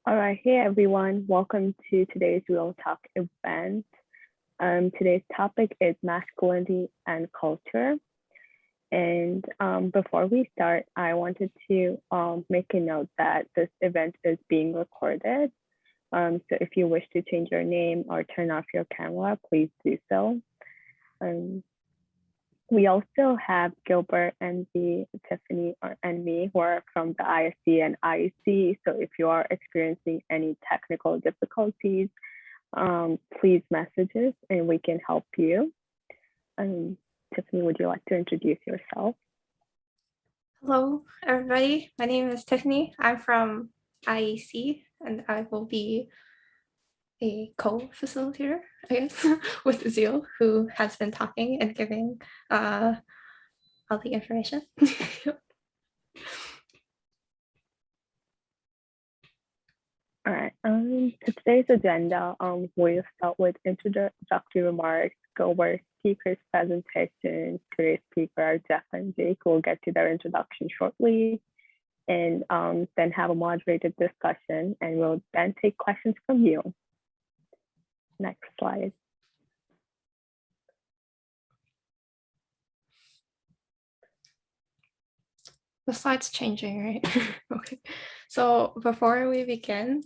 All right, hey everyone, welcome to today's Real Talk event. Today's topic is masculinity and culture. And before we start, I wanted to make a note that this event is being recorded. So if you wish to change your name or turn off your camera, please do so. We also have Gilbert and Tiffany and me who are from the ISC and IEC. So if you are experiencing any technical difficulties, please message us and we can help you. Tiffany, would you like to introduce yourself? Hello, everybody. My name is Tiffany. I'm from IEC, and I will be a co-facilitator, I guess, with Zeal, who has been talking and giving all the information. All right. So today's agenda, we'll start with introductory remarks, go over speakers' presentations. Today's speaker, Jeff and Jake, will get to their introduction shortly, and then have a moderated discussion, and we'll then take questions from you. Next slide. The slide's changing, right? Okay. So before we begin,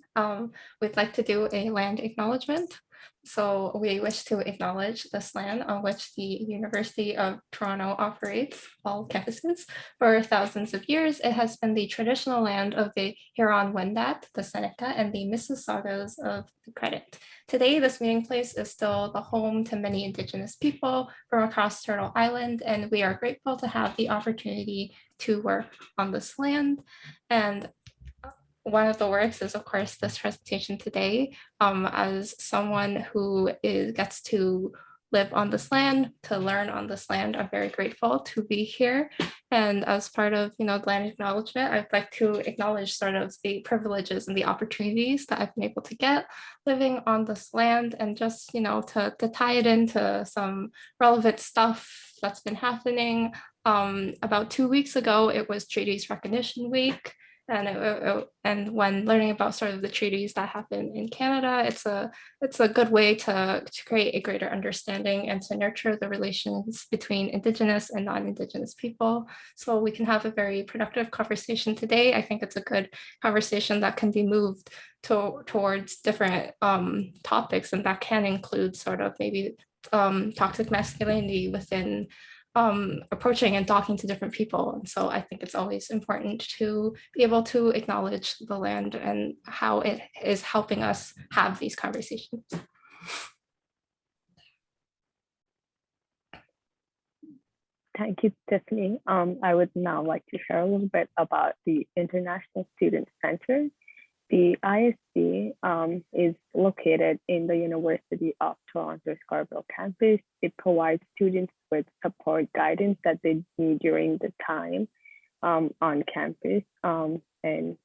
we'd like to do a land acknowledgement. So we wish to acknowledge this land on which the University of Toronto operates all campuses. For thousands of years, it has been the traditional land of the Huron-Wendat, the Seneca, and the Mississaugas of the Credit. Today, this meeting place is still the home to many Indigenous people from across Turtle Island, and we are grateful to have the opportunity to work on this land. And one of the works is, of course, this presentation today. As someone who gets to live on this land, to learn on this land, I'm very grateful to be here. And as part of the land acknowledgement, I'd like to acknowledge sort of the privileges and the opportunities that I've been able to get living on this land, and just to tie it into some relevant stuff that's been happening. About 2 weeks ago, it was Treaties Recognition Week. And when learning about sort of the treaties that happen in Canada, it's a good way to create a greater understanding and to nurture the relations between Indigenous and non-Indigenous people. So we can have a very productive conversation today. I think it's a good conversation that can be moved towards different topics, and that can include sort of maybe toxic masculinity within approaching and talking to different people. And so I think it's always important to be able to acknowledge the land and how it is helping us have these conversations. Thank you, Tiffany. I would now like to share a little bit about the International Student Center. The ISC is located in the University of Toronto Scarborough campus. It provides students with support guidance that they need during the time on campus, and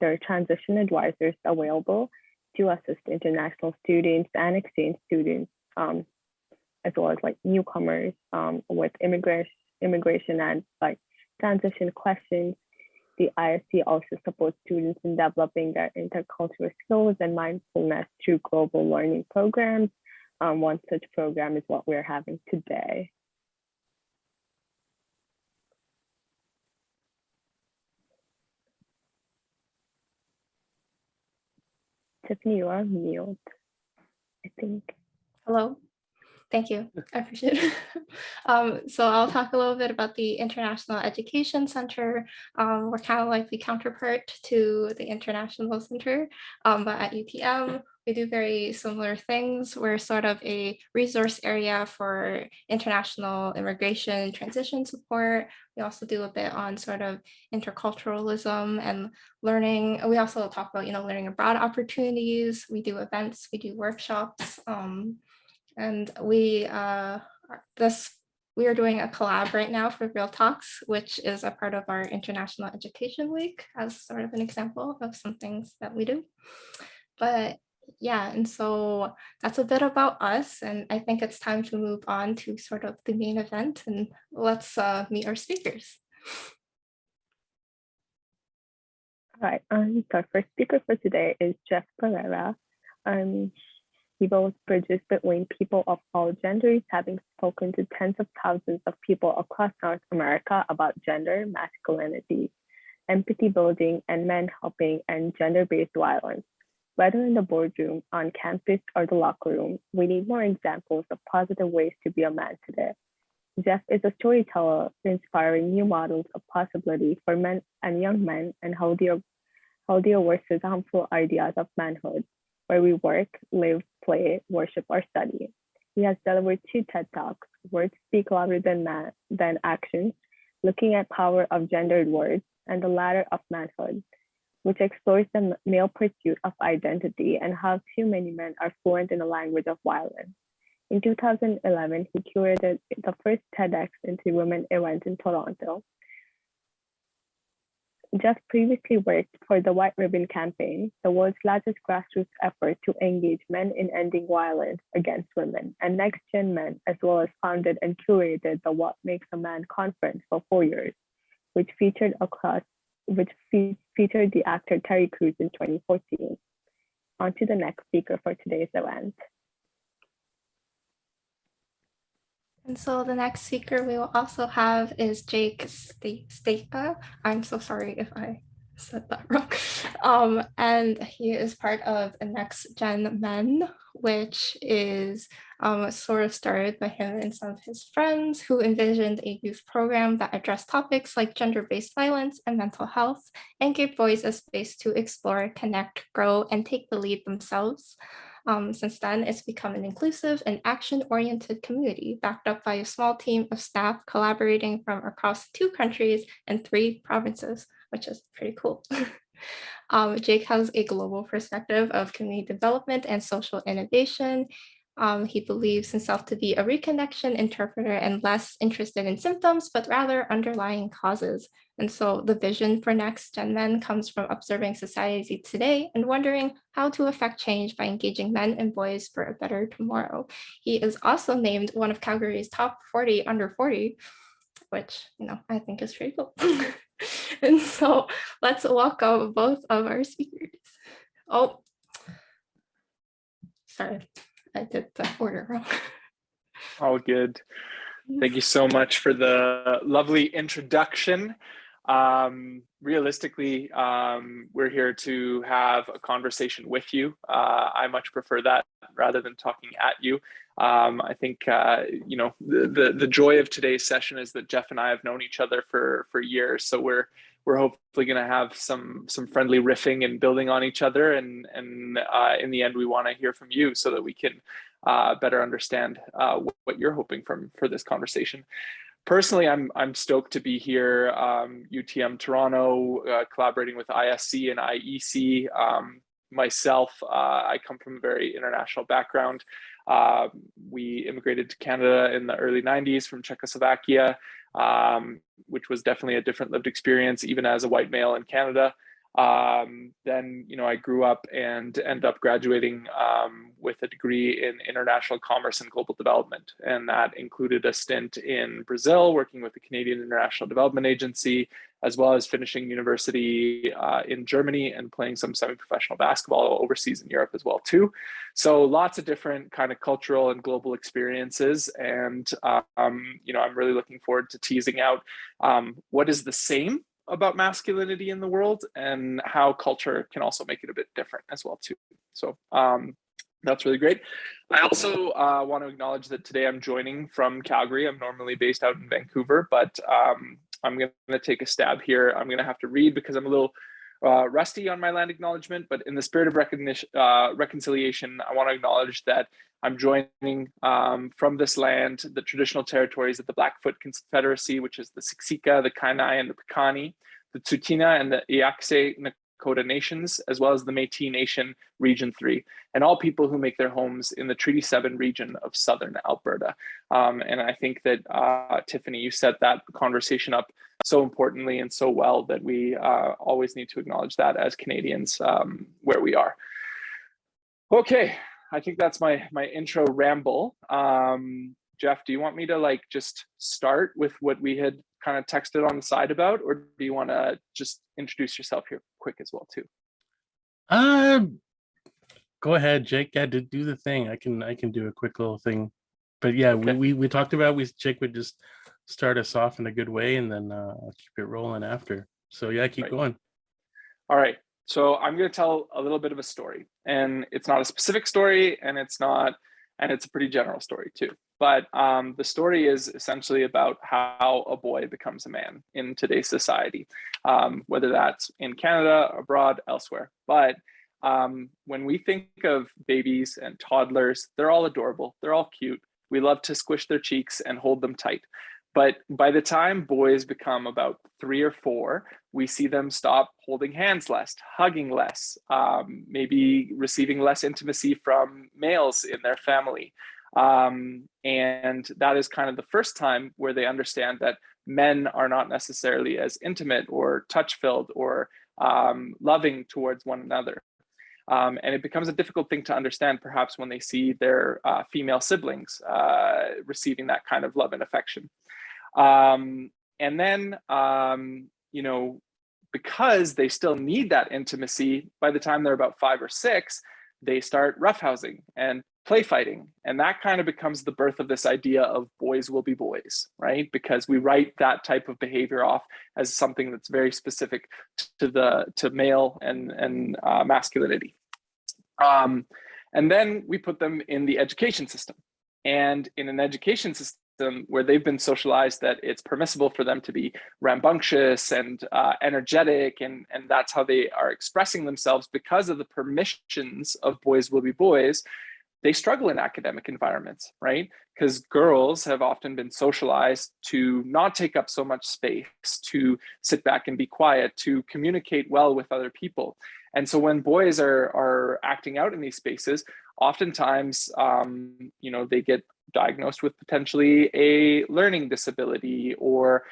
there are transition advisors available to assist international students and exchange students, as well as like newcomers with immigration and like transition questions. The ISC also supports students in developing their intercultural skills and mindfulness through global learning programs. One such program is what we're having today. Tiffany, you are mute, I think. Hello. Thank you. I appreciate it. So I'll talk a little bit about the International Education Center. We're kind of like the counterpart to the International Center, but at UTM, we do very similar things. We're sort of a resource area for international immigration and transition support. We also do a bit on sort of interculturalism and learning. We also talk about, learning abroad opportunities. We do events, we do workshops. And we are doing a collab right now for Real Talks, which is a part of our International Education Week, as sort of an example of some things that we do. But yeah, and so that's a bit about us, and I think it's time to move on to sort of the main event, and let's meet our speakers. Right. So our first speaker for today is Jeff Pereira. Um, he builds bridges between people of all genders, having spoken to tens of thousands of people across North America about gender, masculinity, empathy building, and men helping end gender-based violence. Whether in the boardroom, on campus, or the locker room, we need more examples of positive ways to be a man today. Jeff is a storyteller, inspiring new models of possibility for men and young men and healthier versus harmful ideas of manhood, where we work, live, play, worship, or study. He has delivered 2 TED Talks, Words Speak Louder than Actions, looking at power of gendered words, and The Ladder of Manhood, which explores the male pursuit of identity and how too many men are fluent in the language of violence. In 2011, he curated the first TEDx into women event in Toronto. Jeff previously worked for the White Ribbon Campaign, the world's largest grassroots effort to engage men in ending violence against women, and Next Gen Men, as well as founded and curated the What Makes a Man conference for 4 years, which featured the actor Terry Crews in 2014. On to the next speaker for today's event. And so the next speaker we will also have is Jake Stapa. I'm so sorry if I said that wrong. And he is part of Next Gen Men, which is sort of started by him and some of his friends who envisioned a youth program that addressed topics like gender-based violence and mental health and gave boys a space to explore, connect, grow, and take the lead themselves. Since then, it's become an inclusive and action-oriented community backed up by a small team of staff collaborating from across 2 countries and 3 provinces, which is pretty cool. Jake has a global perspective of community development and social innovation. He believes himself to be a reconnection interpreter and less interested in symptoms, but rather underlying causes. And so the vision for Next Gen Men comes from observing society today and wondering how to affect change by engaging men and boys for a better tomorrow. He is also named one of Calgary's top 40 under 40, which, I think is pretty cool. And so let's welcome both of our speakers. Oh, sorry, I did the order wrong. All good. Thank you so much for the lovely introduction. Realistically, we're here to have a conversation with you. I much prefer that rather than talking at you. I think, the joy of today's session is that Jeff and I have known each other for years. So we're hopefully going to have some friendly riffing and building on each other. And in the end, we want to hear from you so that we can better understand what you're hoping for this conversation. Personally, I'm stoked to be here, UTM Toronto, collaborating with ISC and IEC. Myself, I come from a very international background. We immigrated to Canada in the early 90s from Czechoslovakia, which was definitely a different lived experience, even as a white male in Canada. Then, I grew up and ended up graduating with a degree in international commerce and global development. And that included a stint in Brazil, working with the Canadian International Development Agency, as well as finishing university in Germany and playing some semi-professional basketball overseas in Europe as well too. So lots of different kind of cultural and global experiences. And, I'm really looking forward to teasing out what is the same about masculinity in the world and how culture can also make it a bit different as well too. So that's really great. I also want to acknowledge that today I'm joining from Calgary. I'm normally based out in Vancouver, but I'm going to take a stab here. I'm going to have to read because I'm a little rusty on my land acknowledgement, but in the spirit of reconciliation, I want to acknowledge that I'm joining from this land, the traditional territories of the Blackfoot Confederacy, which is the Siksika, the Kainai, and the Piikani, the Tsuut'ina and the Iakse Nakota nations, as well as the Métis Nation Region 3, and all people who make their homes in the Treaty 7 region of Southern Alberta. And I think that, Tiffany, you set that conversation up so importantly and so well that we always need to acknowledge that as Canadians where we are. Okay. I think that's my intro ramble. Jeff, do you want me to like just start with what we had kind of texted on the side about, or do you want to just introduce yourself here quick as well too? Go ahead, Jake. Yeah, do the thing. I can do a quick little thing. But yeah, Okay. we talked about Jake would just start us off in a good way, and then I'll keep it rolling after. So yeah, keep going. All right. So I'm going to tell a little bit of a story, and it's not a specific story, and it's a pretty general story too. But the story is essentially about how a boy becomes a man in today's society, whether that's in Canada, abroad, elsewhere. But when we think of babies and toddlers, they're all adorable. They're all cute. We love to squish their cheeks and hold them tight. But by the time boys become about 3 or 4, we see them stop holding hands less, hugging less, maybe receiving less intimacy from males in their family. And that is kind of the first time where they understand that men are not necessarily as intimate or touch-filled or loving towards one another. And it becomes a difficult thing to understand perhaps when they see their female siblings receiving that kind of love and affection. And then, you know, because they still need that intimacy, by the time they're about 5 or 6, they start roughhousing and play fighting. And that kind of becomes the birth of this idea of boys will be boys, right? Because we write that type of behavior off as something that's very specific to male and masculinity. And then we put them in the education system. And in an education system where they've been socialized that it's permissible for them to be rambunctious and energetic, and that's how they are expressing themselves because of the permissions of boys will be boys, they struggle in academic environments, right? Because girls have often been socialized to not take up so much space, to sit back and be quiet, to communicate well with other people. And so when boys are acting out in these spaces, oftentimes, you know, they get diagnosed with potentially a learning disability or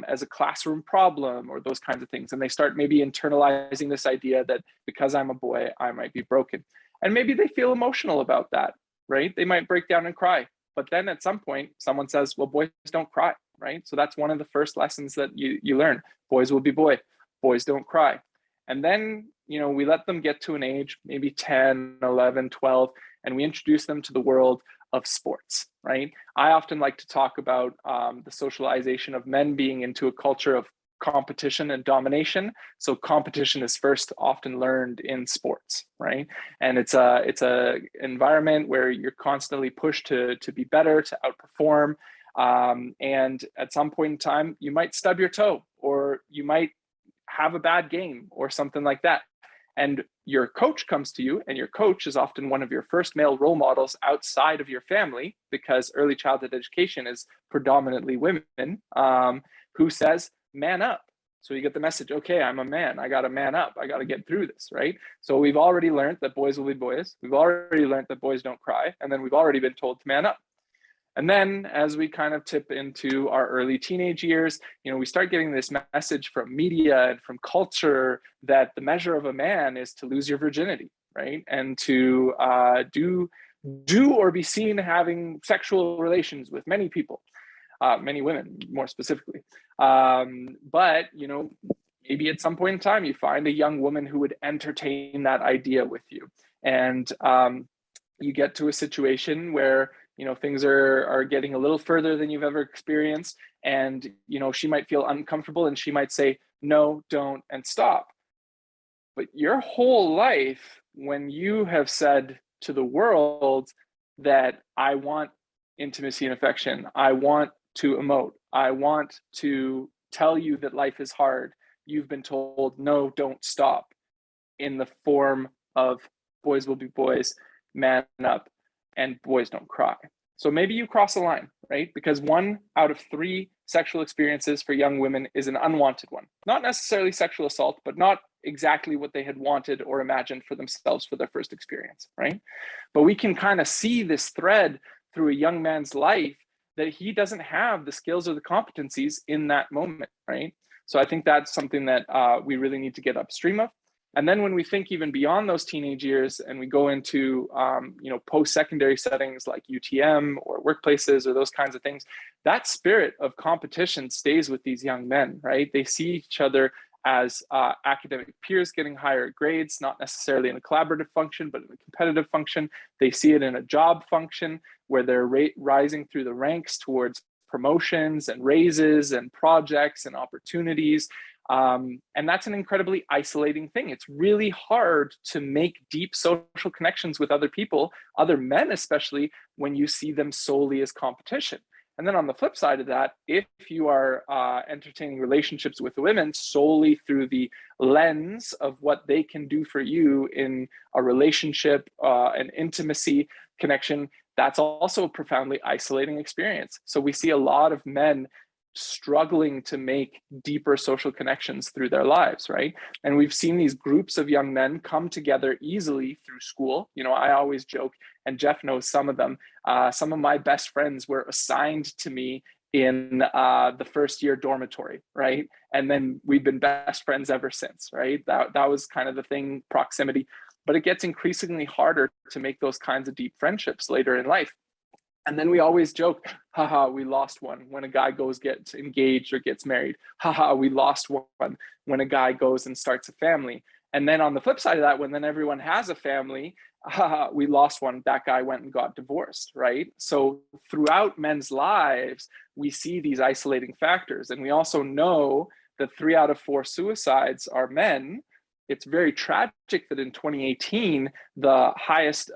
as a classroom problem or those kinds of things. And they start maybe internalizing this idea that because I'm a boy, I might be broken. And maybe they feel emotional about that, right? They might break down and cry. But then at some point, someone says, well, boys don't cry, right? So that's one of the first lessons that you learn. Boys will be boys don't cry. And then, you know, we let them get to an age, maybe 10, 11, 12, and we introduce them to the world of sports, right? I often like to talk about the socialization of men being into a culture of competition and domination. So competition is first often learned in sports, right? And it's a environment where you're constantly pushed to be better, to outperform. And at some point in time, you might stub your toe, or you might have a bad game or something like that. And your coach comes to you, and your coach is often one of your first male role models outside of your family, because early childhood education is predominantly women, who says, man up. So you get the message, okay, I'm a man, I got to man up, I got to get through this, right? So we've already learned that boys will be boys. We've already learned that boys don't cry. And then we've already been told to man up. And then as we kind of tip into our early teenage years, you know, we start getting this message from media and from culture that the measure of a man is to lose your virginity, right? And to do or be seen having sexual relations with many people, many women more specifically. But, you know, maybe at some point in time, you find a young woman who would entertain that idea with you. And you get to a situation where, you know, things are getting a little further than you've ever experienced. And, you know, she might feel uncomfortable and she might say, no, don't, and stop. But your whole life, when you have said to the world that I want intimacy and affection, I want to emote, I want to tell you that life is hard, you've been told, no, don't stop, in the form of boys will be boys, man up, and boys don't cry. So maybe you cross a line, right? Because 1 out of 3 sexual experiences for young women is an unwanted one. Not necessarily sexual assault, but not exactly what they had wanted or imagined for themselves for their first experience, right? But we can kind of see this thread through a young man's life that he doesn't have the skills or the competencies in that moment, right? So I think that's something that we really need to get upstream of. And then when we think even beyond those teenage years and we go into, post-secondary settings like UTM or workplaces or those kinds of things, that spirit of competition stays with these young men, right? They see each other as academic peers getting higher grades, not necessarily in a collaborative function, but in a competitive function. They see it in a job function where they're rising through the ranks towards promotions and raises and projects and opportunities. And that's an incredibly isolating thing. It's really hard to make deep social connections with other people, other men especially, when you see them solely as competition. And then on the flip side of that, if you are entertaining relationships with women solely through the lens of what they can do for you in a relationship, an intimacy connection, that's also a profoundly isolating experience. So we see a lot of men struggling to make deeper social connections through their lives, right? And we've seen these groups of young men come together easily through school. I always joke, and Jeff knows some of them. Some of my best friends were assigned to me in the first year dormitory, right? And then we've been best friends ever since, right? That was kind of the thing, proximity. But it gets increasingly harder to make those kinds of deep friendships later in life. And then we always joke, haha, we lost one when a guy gets engaged or gets married. Haha, we lost one when a guy goes and starts a family. And then on the flip side of that, when then everyone has a family, haha, we lost one, that guy went and got divorced, right? So throughout men's lives, we see these isolating factors. And we also know that 3 out of 4 suicides are men. It's very tragic that in 2018, the highest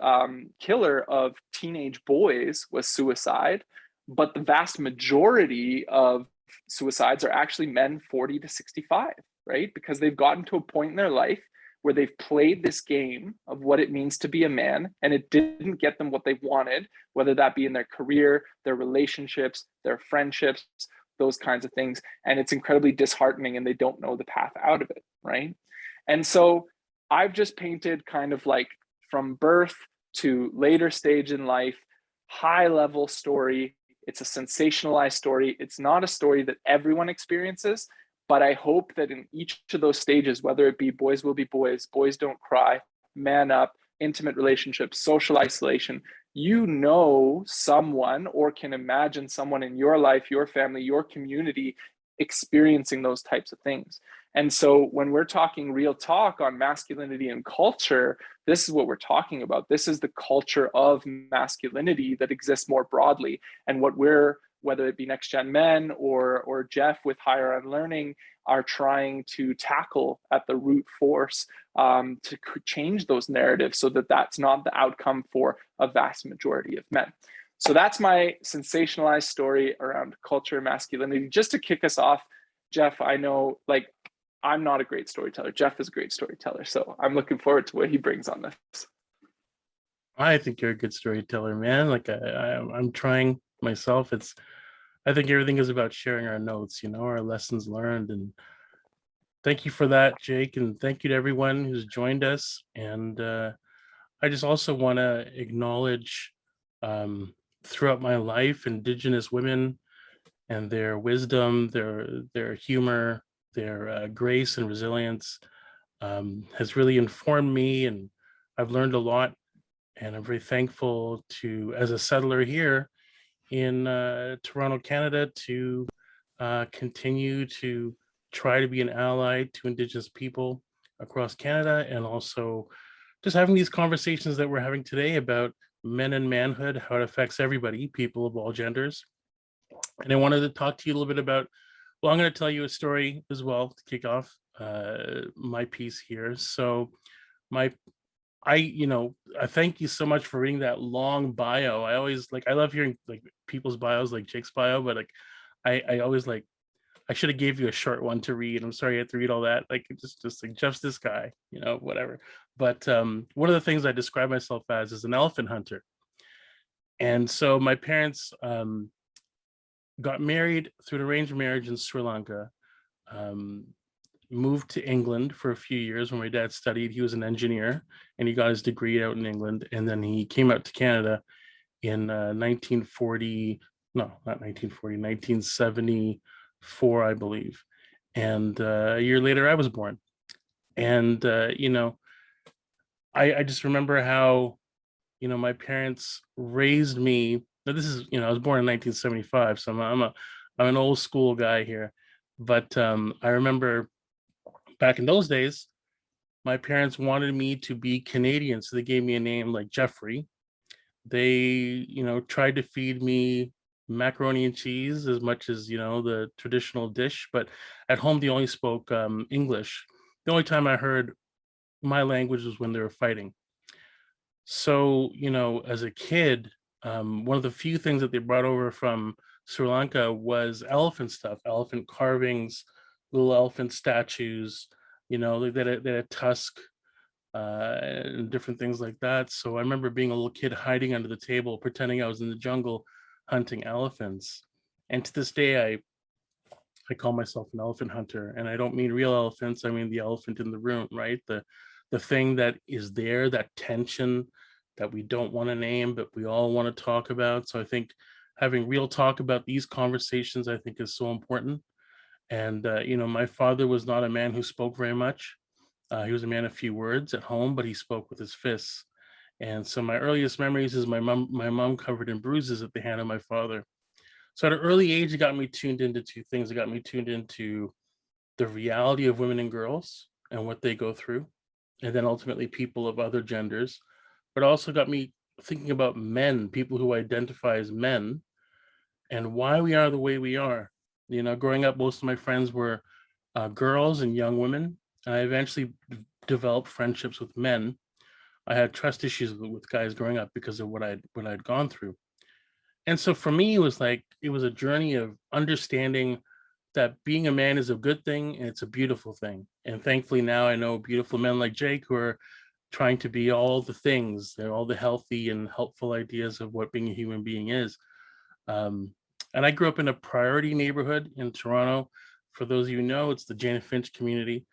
killer of teenage boys was suicide, but the vast majority of suicides are actually men 40 to 65, right? Because they've gotten to a point in their life where they've played this game of what it means to be a man, and it didn't get them what they wanted, whether that be in their career, their relationships, their friendships, those kinds of things. And it's incredibly disheartening, and they don't know the path out of it, right? And so I've just painted kind of like from birth to later stage in life, high level story. It's a sensationalized story. It's not a story that everyone experiences, but I hope that in each of those stages, whether it be boys will be boys, boys don't cry, man up, intimate relationships, social isolation, you know someone or can imagine someone in your life, your family, your community experiencing those types of things. And so when we're talking real talk on masculinity and culture, this is what we're talking about. This is the culture of masculinity that exists more broadly. And what we're, whether it be Next Gen Men or Jeff with Higher Unlearning, are trying to tackle at the root force to change those narratives so that that's not the outcome for a vast majority of men. So that's my sensationalized story around culture and masculinity. Just to kick us off, Jeff, I know I'm not a great storyteller. Jeff is a great storyteller. So I'm looking forward to what he brings on this. I think you're a good storyteller, man. I'm trying myself. I think everything is about sharing our notes, our lessons learned. And thank you for that, Jake. And thank you to everyone who's joined us. And I just also want to acknowledge throughout my life, Indigenous women and their wisdom, their humor, their grace and resilience has really informed me, and I've learned a lot. And I'm very thankful as a settler here in Toronto, Canada, to continue to try to be an ally to Indigenous people across Canada, and also just having these conversations that we're having today about men and manhood, how it affects everybody, people of all genders. And I wanted to talk to you a little bit about, well, I'm going to tell you a story as well to kick off my piece here. So I thank you so much for reading that long bio. I love hearing people's bios, like Jake's bio, but I always I should have gave you a short one to read. I'm sorry you had to read all that. Just like Jeff's this guy, whatever. But one of the things I describe myself as is an elephant hunter. And so my parents got married through an arranged marriage in Sri Lanka, moved to England for a few years when my dad studied. He was an engineer and he got his degree out in England. And then he came out to Canada in 1974, I believe. And a year later, I was born. And, I just remember how, my parents raised me. Now this is, I was born in 1975, so I'm an old school guy here. But I remember back in those days, my parents wanted me to be Canadian, so they gave me a name like Jeffrey. They, tried to feed me macaroni and cheese as much as, the traditional dish, but at home they only spoke English. The only time I heard my language was when they were fighting. So, as a kid, one of the few things that they brought over from Sri Lanka was elephant stuff, elephant carvings, little elephant statues, they had a tusk, and different things like that. So I remember being a little kid hiding under the table, pretending I was in the jungle hunting elephants. And to this day, I call myself an elephant hunter, and I don't mean real elephants. I mean the elephant in the room, right? The thing that is there, that tension that we don't want to name, but we all want to talk about. So I think having real talk about these conversations, I think, is so important. And my father was not a man who spoke very much. He was a man of few words at home, but he spoke with his fists. And so my earliest memories is my mom covered in bruises at the hand of my father. So at an early age, it got me tuned into two things. It got me tuned into the reality of women and girls and what they go through, and then ultimately people of other genders, but also got me thinking about men, people who identify as men, and why we are the way we are. Growing up, most of my friends were girls and young women. And I eventually developed friendships with men. I had trust issues with guys growing up because of what I'd gone through. And so for me, it was a journey of understanding that being a man is a good thing and it's a beautiful thing. And thankfully now I know beautiful men like Jake who are trying to be all the things, they're all the healthy and helpful ideas of what being a human being is. And I grew up in a priority neighborhood in Toronto. For those of you who know, it's the Jane Finch community.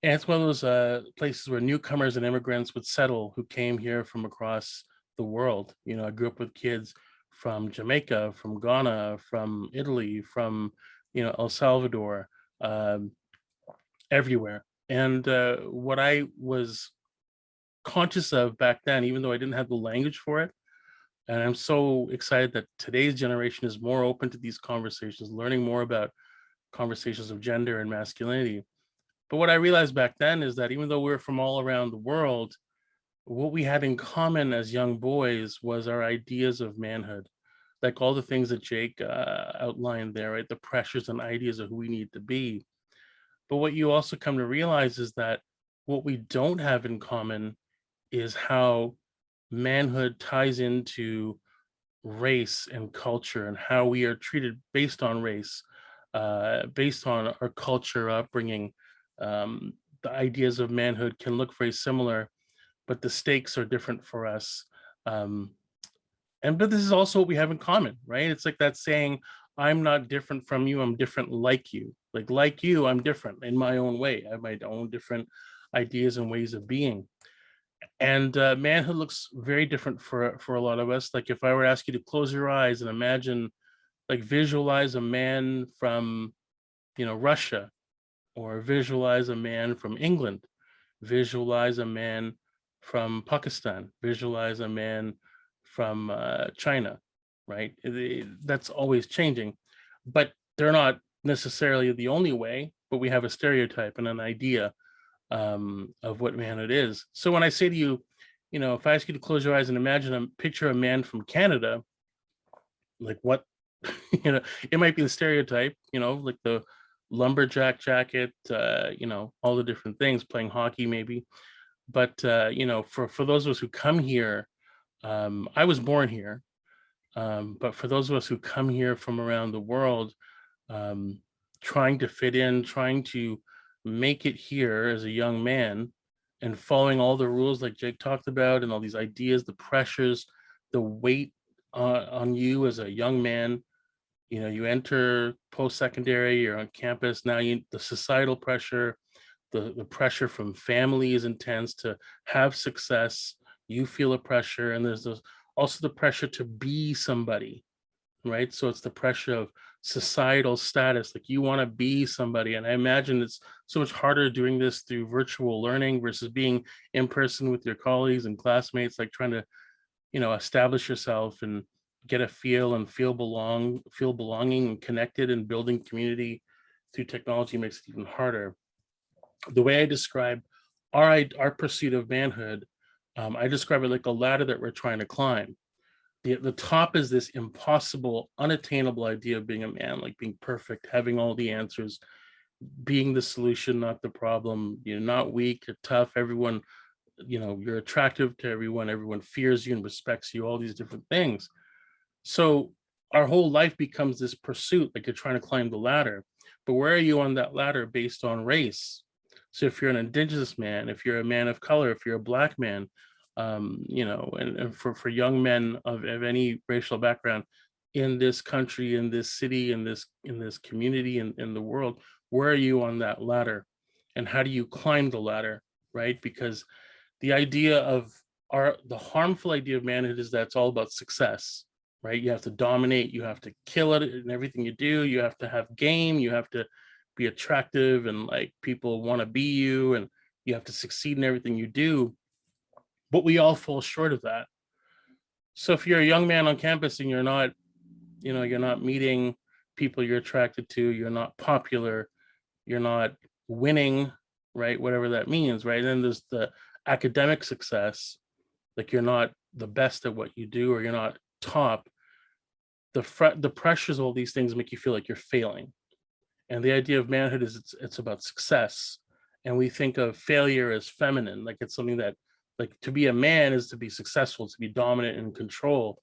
And it's one of those places where newcomers and immigrants would settle who came here from across the world. I grew up with kids from Jamaica, from Ghana, from Italy, from, El Salvador, um, everywhere. And what I was conscious of back then, even though I didn't have the language for it, and I'm so excited that today's generation is more open to these conversations, learning more about conversations of gender and masculinity. But what I realized back then is that even though we're from all around the world, what we had in common as young boys was our ideas of manhood, like all the things that Jake outlined there, right? The pressures and ideas of who we need to be. But what you also come to realize is that what we don't have in common is how manhood ties into race and culture and how we are treated based on race, based on our culture, upbringing. The ideas of manhood can look very similar, but the stakes are different for us. But this is also what we have in common, right? It's like that saying, I'm not different from you, I'm different like you. Like you, I'm different in my own way. I have my own different ideas and ways of being. And manhood looks very different for a lot of us. Like if I were to ask you to close your eyes and imagine, like visualize a man from, Russia, or visualize a man from England, visualize a man from Pakistan, visualize a man from China, right? That's always changing, but they're not necessarily the only way, but we have a stereotype and an idea of what manhood is. So when I say to you, if I ask you to close your eyes and imagine picture a man from Canada, like what, it might be the stereotype, like the lumberjack jacket, all the different things, playing hockey maybe. But for those of us who come here, I was born here, but for those of us who come here from around the world, um, trying to fit in, trying to make it here as a young man, and following all the rules like Jake talked about, and all these ideas, the pressures, the weight on you as a young man. You enter post-secondary, you're on campus now. The societal pressure, the pressure from family is intense to have success. You feel a pressure, and there's also the pressure to be somebody, right? So it's the pressure of societal status. Like you want to be somebody. And I imagine it's so much harder doing this through virtual learning versus being in person with your colleagues and classmates, like trying to, establish yourself and get a feel and feel belonging and connected, and building community through technology makes it even harder. The way I describe our pursuit of manhood, I describe it like a ladder that we're trying to climb. The top is this impossible, unattainable idea of being a man, like being perfect, having all the answers, being the solution, not the problem. You're not weak, you're tough. Everyone, you're attractive to everyone. Everyone fears you and respects you, all these different things. So our whole life becomes this pursuit, like you're trying to climb the ladder. But where are you on that ladder based on race? So if you're an indigenous man, if you're a man of color, if you're a black man, and for young men of any racial background in this country, in this city, in this community, in the world, where are you on that ladder? And how do you climb the ladder, right? Because the idea of the harmful idea of manhood is that it's all about success, right? You have to dominate, you have to kill it in everything you do, you have to have game, you have to be attractive, and like people want to be you, and you have to succeed in everything you do. But we all fall short of that. So if you're a young man on campus and you're not meeting people you're attracted to, you're not popular, you're not winning, right? Whatever that means, right? And then there's the academic success, like you're not the best at what you do, or you're not top. The pressures of all these things make you feel like you're failing. And the idea of manhood is it's about success. And we think of failure as feminine, like it's something that, like, to be a man is to be successful, to be dominant and control.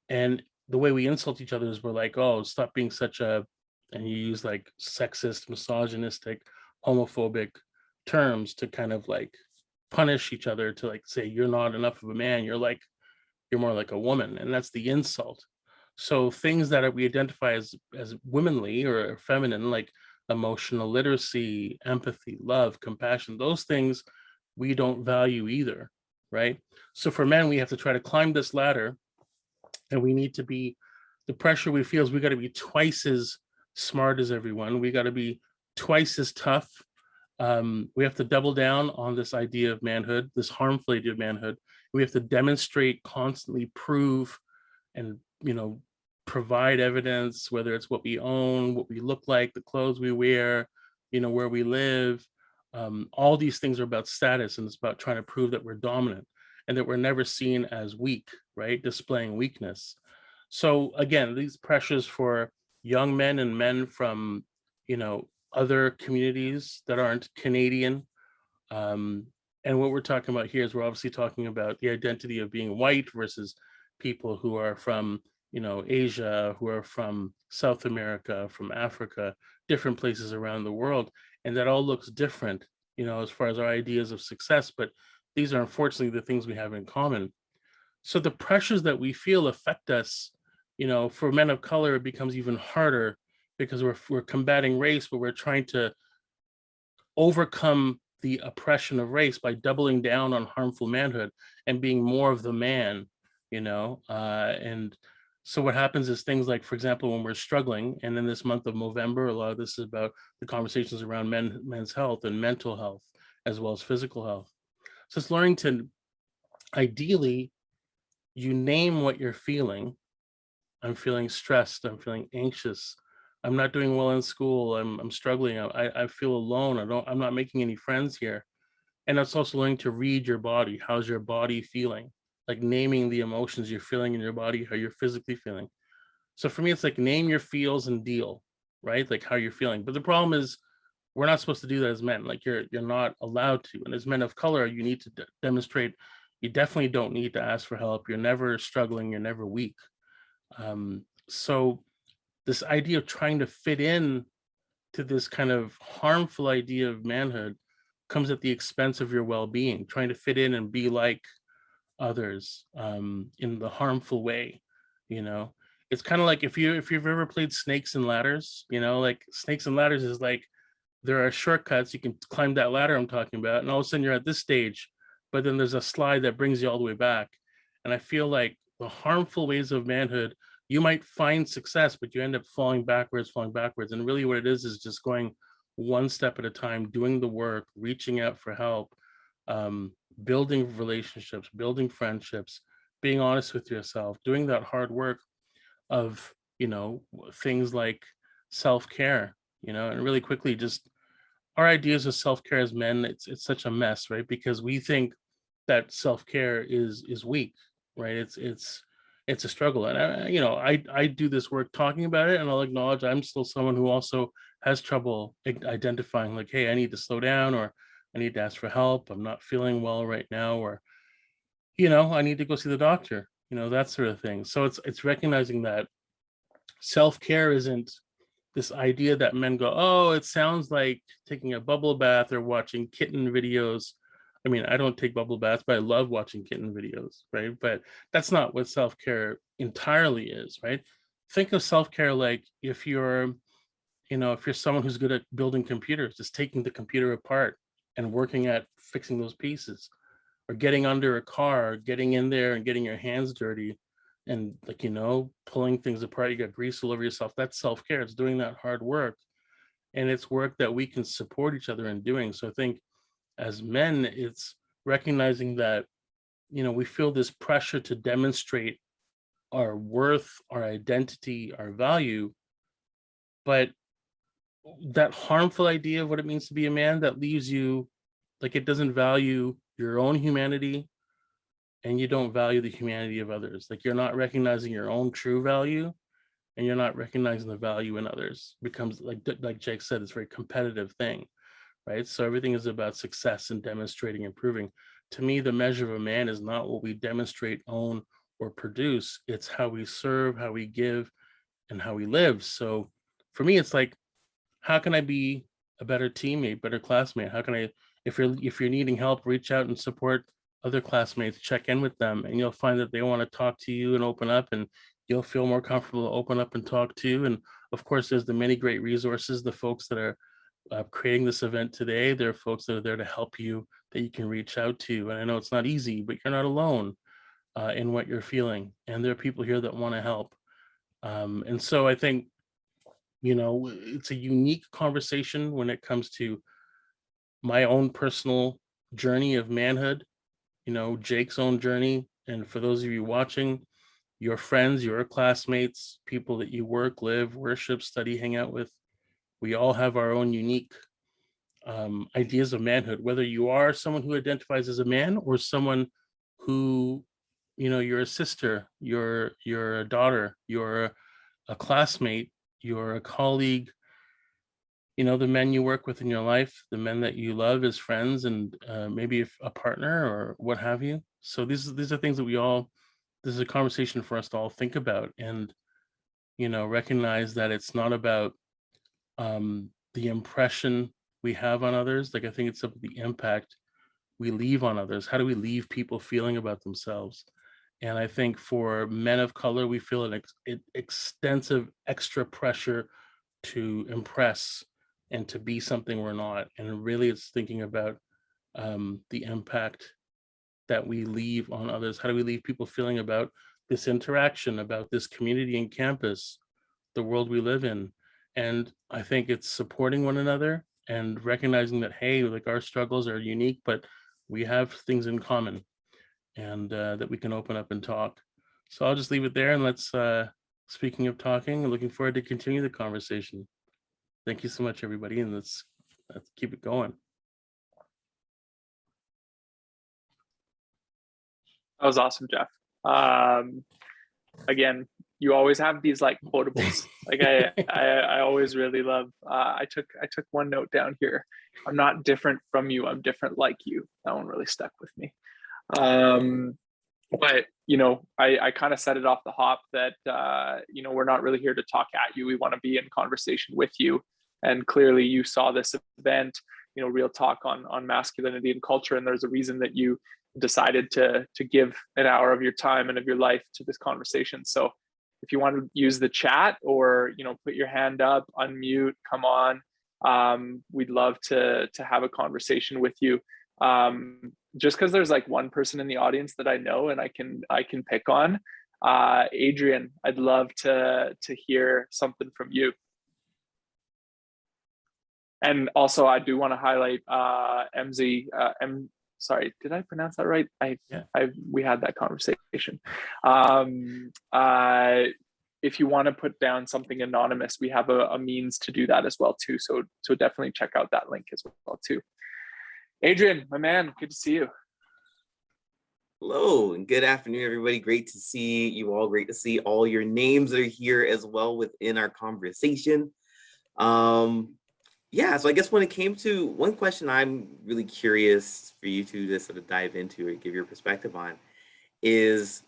And the way we insult each other is we're like, oh, stop being such a, and you use like sexist, misogynistic, homophobic terms to kind of like punish each other, to like say you're not enough of a man, you're more like a woman, and that's the insult. So things that we identify as womanly or feminine, like emotional literacy, empathy, love, compassion, those things we don't value either, right? So for men, we have to try to climb this ladder, and we need to be, the pressure we feel is we got to be twice as smart as everyone. We got to be twice as tough. We have to double down on this idea of manhood, this harmful idea of manhood. We have to demonstrate, constantly prove, and provide evidence, whether it's what we own, what we look like, the clothes we wear, where we live. All these things are about status, and it's about trying to prove that we're dominant and that we're never seen as weak, right? Displaying weakness. So again, these pressures for young men and men from, other communities that aren't Canadian. And what we're talking about here is we're obviously talking about the identity of being white versus people who are from, Asia, who are from South America, from Africa, different places around the world. And that all looks different, as far as our ideas of success, but these are unfortunately the things we have in common. So the pressures that we feel affect us, for men of color, it becomes even harder because we're combating race, but we're trying to overcome the oppression of race by doubling down on harmful manhood and being more of the man, and so what happens is things like, for example, when we're struggling, and in this month of November, a lot of this is about the conversations around men's health and mental health, as well as physical health. So it's learning to, ideally, you name what you're feeling. I'm feeling stressed, I'm feeling anxious, I'm not doing well in school, I'm struggling, I feel alone, I'm not making any friends here. And it's also learning to read your body. How's your body feeling? Like naming the emotions you're feeling in your body, how you're physically feeling. So for me, it's like name your feels and deal, right? Like how you're feeling. But the problem is we're not supposed to do that as men. Like you're not allowed to. And as men of color, you need to demonstrate, you definitely don't need to ask for help. You're never struggling, you're never weak. So this idea of trying to fit in to this kind of harmful idea of manhood comes at the expense of your well-being, trying to fit in and be like others, in the harmful way. It's kind of like if you've ever played snakes and ladders, like snakes and ladders is like, there are shortcuts, you can climb that ladder I'm talking about, and all of a sudden you're at this stage, but then there's a slide that brings you all the way back. And I feel like the harmful ways of manhood, you might find success, but you end up falling backwards. And really what it is just going one step at a time, doing the work, reaching out for help, building relationships, building friendships, being honest with yourself, doing that hard work of, things like self-care, and really quickly, just our ideas of self-care as men, it's such a mess, right? Because we think that self-care is weak, right? It's a struggle. And I do this work talking about it, and I'll acknowledge I'm still someone who also has trouble identifying, like, hey, I need to slow down, or I need to ask for help. I'm not feeling well right now, or I need to go see the doctor, that sort of thing. So it's recognizing that self-care isn't this idea that men go, oh, it sounds like taking a bubble bath or watching kitten videos. I mean, I don't take bubble baths, but I love watching kitten videos, right? But that's not what self-care entirely is, right? Think of self-care like if you're someone who's good at building computers, just taking the computer apart and working at fixing those pieces, or getting under a car, getting in there and getting your hands dirty and, like, pulling things apart. You got grease all over yourself. That's self-care. It's doing that hard work, and it's work that we can support each other in doing. So I think as men, it's recognizing that we feel this pressure to demonstrate our worth, our identity, our value, but that harmful idea of what it means to be a man, that leaves you, like, it doesn't value your own humanity, and you don't value the humanity of others. Like, you're not recognizing your own true value, and you're not recognizing the value in others. It becomes, like Jake said, it's a very competitive thing, right? So everything is about success and demonstrating, improving. To me, the measure of a man is not what we demonstrate, own, or produce. It's how we serve, how we give, and how we live. So for me, it's like, how can I be a better teammate, better classmate? How can I, if you're needing help, reach out and support other classmates, check in with them, and you'll find that they want to talk to you and open up, and you'll feel more comfortable to open up and talk to you. And of course, there's the many great resources, the folks that are creating this event today. There are folks that are there to help you, that you can reach out to. And I know it's not easy, but you're not alone in what you're feeling. And there are people here that want to help. And so I think, it's a unique conversation when it comes to my own personal journey of manhood, Jake's own journey. And for those of you watching, your friends, your classmates, people that you work, live, worship, study, hang out with, we all have our own unique ideas of manhood, whether you are someone who identifies as a man, or someone who, you're a sister, you're a daughter, you're a classmate, you're a colleague, the men you work with in your life, the men that you love as friends, and maybe a partner or what have you. So these are things that this is a conversation for us to all think about, and recognize that it's not about the impression we have on others. Like, I think it's about the impact we leave on others. How do we leave people feeling about themselves? And I think for men of color, we feel an extensive extra pressure to impress and to be something we're not. And really, it's thinking about the impact that we leave on others. How do we leave people feeling about this interaction, about this community and campus, the world we live in? And I think it's supporting one another and recognizing that, hey, like, our struggles are unique, but we have things in common, and that we can open up and talk. So I'll just leave it there, and let's, speaking of talking, I'm looking forward to continue the conversation. Thank you so much, everybody, and let's keep it going. That was awesome, Jeff. Again, you always have these like quotables. Like I always really love. I took one note down here. I'm not different from you. I'm different like you. That one really stuck with me. But I kind of set it off the hop that we're not really here to talk at you. We want to be in conversation with you. And clearly, you saw this event. Real talk on masculinity and culture, and there's a reason that you decided to give an hour of your time and of your life to this conversation. So if you want to use the chat, or put your hand up, unmute, come on, we'd love to have a conversation with you. Just because there's like one person in the audience that I know and I can pick on, Adrian, I'd love to hear something from you. And also, I do want to highlight MZ. Sorry, did I pronounce that right? We had that conversation. If you want to put down something anonymous, we have a means to do that as well too. So definitely check out that link as well too. Adrian, my man, good to see you. Hello and good afternoon, everybody. Great to see you all. Great to see all your names are here as well within our conversation. Yeah, so I guess when it came to one question I'm really curious for you to just sort of dive into or give your perspective on is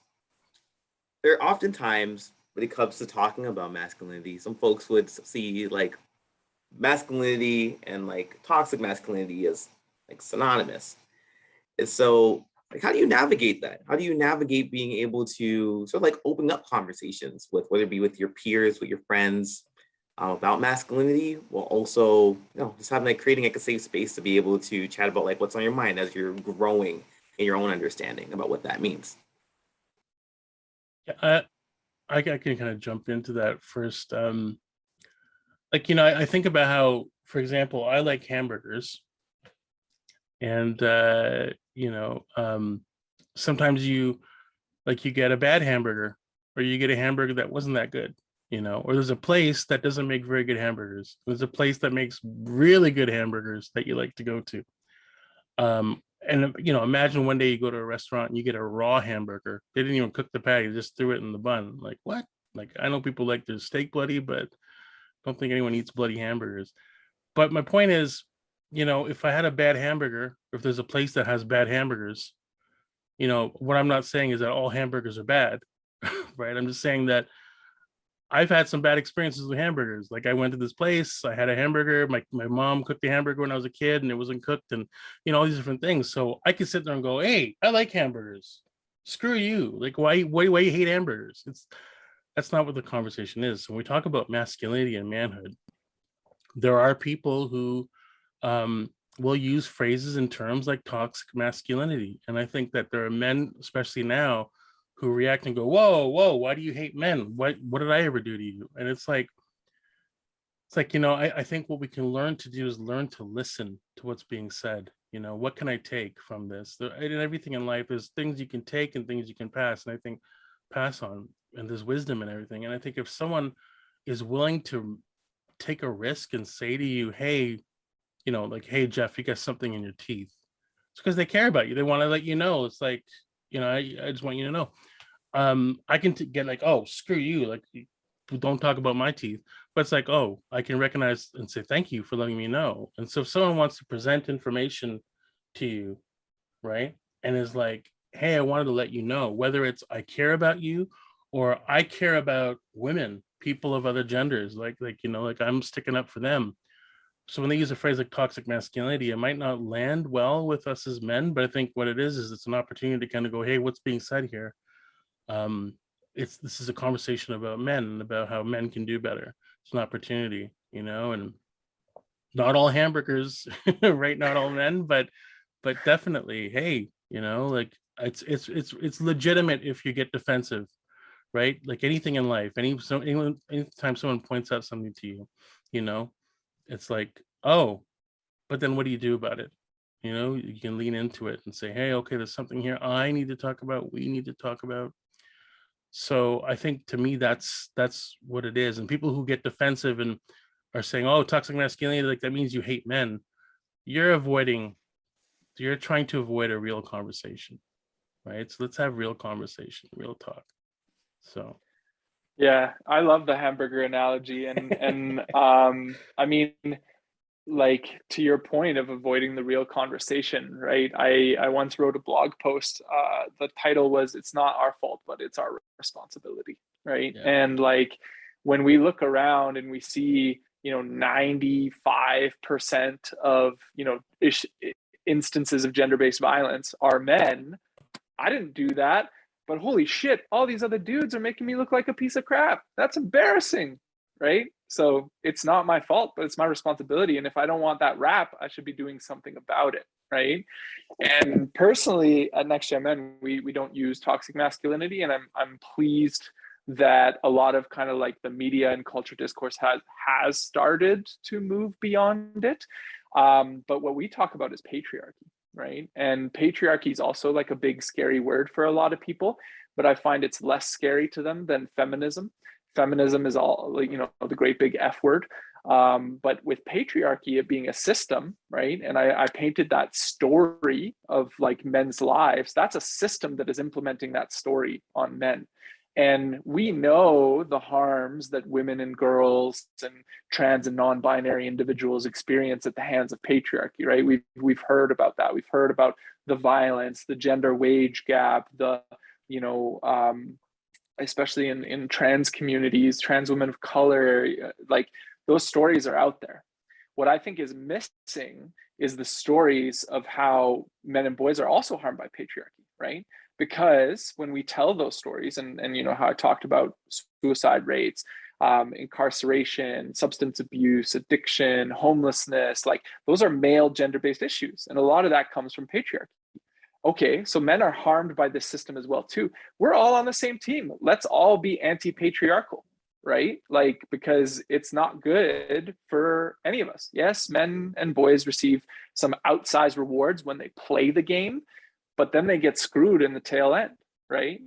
there are often times when it comes to talking about masculinity, some folks would see like masculinity and like toxic masculinity as like synonymous. And so like, how do you navigate that? How do you navigate being able to sort of like open up conversations with, whether it be with your peers, with your friends, about masculinity, while also, just having like creating like a safe space to be able to chat about like what's on your mind as you're growing in your own understanding about what that means? Yeah, I can kind of jump into that first. Like, I think about how, for example, I like hamburgers, and sometimes you get a bad hamburger, or you get a hamburger that wasn't that good, or there's a place that doesn't make very good hamburgers. There's a place that makes really good hamburgers that you like to go to. And imagine one day you go to a restaurant and you get a raw hamburger. They didn't even cook the patty, they just threw it in the bun. Like, what? Like, I know people like their steak bloody, but don't think anyone eats bloody hamburgers. But my point is, if I had a bad hamburger, if there's a place that has bad hamburgers, what I'm not saying is that all hamburgers are bad, right? I'm just saying that I've had some bad experiences with hamburgers. Like, I went to this place, I had a hamburger, my mom cooked the hamburger when I was a kid and it wasn't cooked, and all these different things. So I could sit there and go, hey, I like hamburgers. Screw you. Like, why you hate hamburgers? That's not what the conversation is. When we talk about masculinity and manhood, there are people who will use phrases and terms like toxic masculinity. And I think that there are men, especially now, who react and go, whoa, why do you hate men? What did I ever do to you? And it's like, I think what we can learn to do is learn to listen to what's being said. What can I take from this? And everything in life, there's things you can take and things you can pass. And I think pass on, and there's wisdom and everything. And I think if someone is willing to take a risk and say to you, hey, hey, Jeff, you got something in your teeth, it's because they care about you. They want to let you know. It's like, I just want you to know. I can get like, oh, screw you, like, don't talk about my teeth. But it's like, oh, I can recognize and say thank you for letting me know. And so if someone wants to present information to you, right, and is like, hey, I wanted to let you know, whether it's I care about you or I care about women, people of other genders, like I'm sticking up for them. So when they use a phrase like toxic masculinity, it might not land well with us as men, but I think what it is it's an opportunity to kind of go, hey, what's being said here? This is a conversation about men and about how men can do better. It's an opportunity, and not all hamburgers, right? Not all men, but definitely, hey, like it's legitimate if you get defensive, right? Like anything in life, anytime someone points out something to you, it's like, oh, but then what do you do about it? You can lean into it and say, hey, okay, there's something here I need to talk about, we need to talk about. So I think, to me, that's what it is. And people who get defensive and are saying, oh, toxic masculinity, like that means you hate men, you're trying to avoid a real conversation, right? So let's have real conversation, real talk. So yeah, I love the hamburger analogy. And I mean, like, to your point of avoiding the real conversation, right? I once wrote a blog post. The title was, "It's not our fault, but it's our responsibility," right? Yeah. And like, when we look around and we see, 95% of, instances of gender-based violence are men. I didn't do that, but holy shit, all these other dudes are making me look like a piece of crap. That's embarrassing, right? So it's not my fault, but it's my responsibility. And if I don't want that rap, I should be doing something about it, right? And personally, at Next Gen Men, we don't use toxic masculinity, and I'm pleased that a lot of kind of like the media and culture discourse has started to move beyond it. But what we talk about is patriarchy, right? And patriarchy is also like a big scary word for a lot of people, but I find it's less scary to them than feminism. Feminism is all, like, you know, the great big F word. But with patriarchy, it being a system, right? And I painted that story of like men's lives. That's a system that is implementing that story on men. And we know the harms that women and girls and trans and non-binary individuals experience at the hands of patriarchy, right? We've heard about that. We've heard about the violence, the gender wage gap, the, you know, especially in trans communities, trans women of color, like those stories are out there. What I think is missing is the stories of how men and boys are also harmed by patriarchy, right? Because when we tell those stories, and you know how I talked about suicide rates, incarceration, substance abuse, addiction, homelessness, like those are male gender-based issues. And a lot of that comes from patriarchy. Okay, so men are harmed by this system as well too. We're all on the same team. Let's all be anti-patriarchal, right? Like, because it's not good for any of us. Yes, men and boys receive some outsized rewards when they play the game, but then they get screwed in the tail end, right?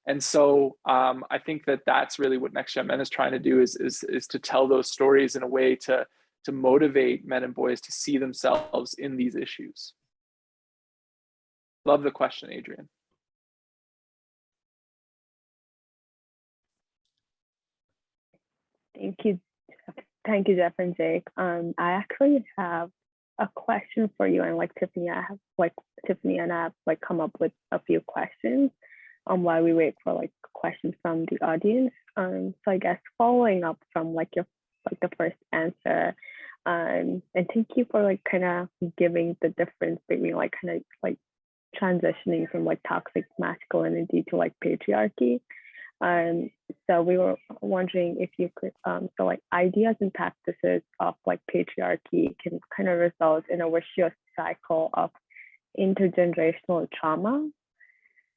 And so I think that that's really what Next Gen Men is trying to do, is to tell those stories in a way to motivate men and boys to see themselves in these issues. Love the question, Adrian. Thank you, Jeff and Jake. I actually have a question for you, and like Tiffany and I have like come up with a few questions while we wait for like questions from the audience. So I guess following up from like your the first answer, and thank you for like kind of giving the difference between like kind of like transitioning from like toxic masculinity to like patriarchy. So we were wondering if you could, so like ideas and practices of like patriarchy can kind of result in a vicious cycle of intergenerational trauma.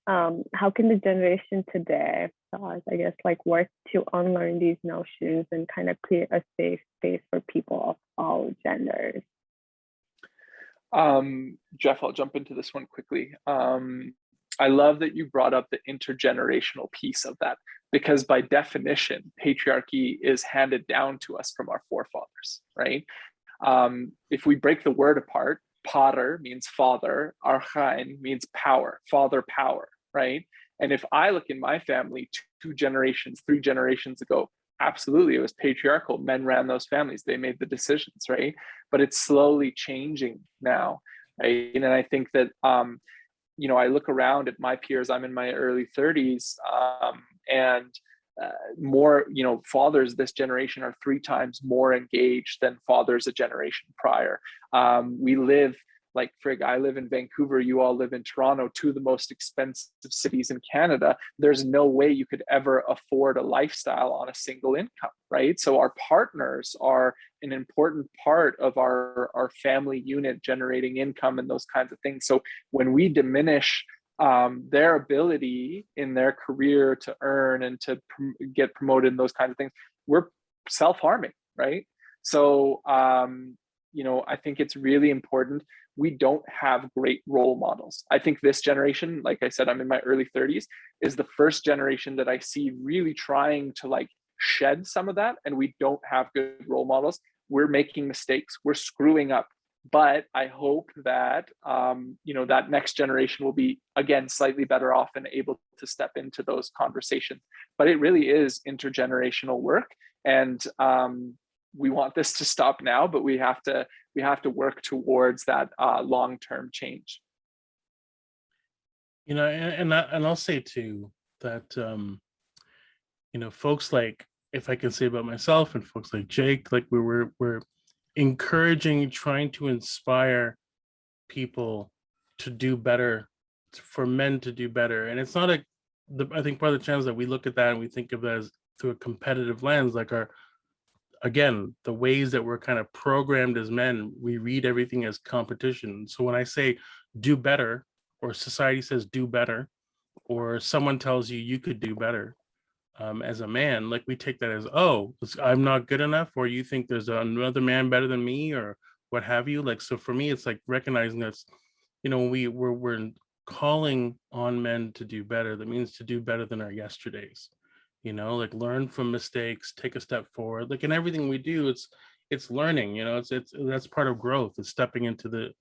How can the generation today, I guess, like work to unlearn these notions and kind of create a safe space for people of all genders? Jeff, I'll jump into this one quickly. I love that you brought up the intergenerational piece of that, because by definition, patriarchy is handed down to us from our forefathers, right? If we break the word apart, pater means father, archain means power, father power, right? And if I look in my family 2 generations, 3 generations ago, absolutely, it was patriarchal. Men ran those families. They made the decisions, right? But it's slowly changing now, right? And I think that, you know, I look around at my peers, I'm in my early 30s, and more, you know, fathers this generation are 3 times more engaged than fathers a generation prior. We live, like, frig, I live in Vancouver, you all live in Toronto, 2 of the most expensive cities in Canada. There's no way you could ever afford a lifestyle on a single income, right? So our partners are an important part of our family unit, generating income and those kinds of things. So when we diminish their ability in their career to earn and to get promoted and those kinds of things, we're self-harming, right? So, you know, I think it's really important. We don't have great role models. I think this generation, like I said, I'm in my early 30s, is the first generation that I see really trying to like shed some of that, and we don't have good role models. We're making mistakes, we're screwing up. But I hope that, you know, that next generation will be, again, slightly better off and able to step into those conversations. But it really is intergenerational work. And we want this to stop now, but we have to work towards that long-term change. You know, and I'll say too that, you know, folks like, if I can say about myself and folks like Jake, like we're encouraging, trying to inspire people to do better, for men to do better. And it's not I think part of the challenge that we look at that and we think of it as through a competitive lens, like again, the ways that we're kind of programmed as men, we read everything as competition. So when I say do better, or society says do better, or someone tells you you could do better, as a man, like we take that as, oh, I'm not good enough, or you think there's another man better than me, or what have you. Like, so for me, it's like recognizing that's, you know, we're calling on men to do better. That means to do better than our yesterdays. You know, like learn from mistakes, take a step forward. Like in everything we do, it's learning. You know, it's that's part of growth. It's stepping into the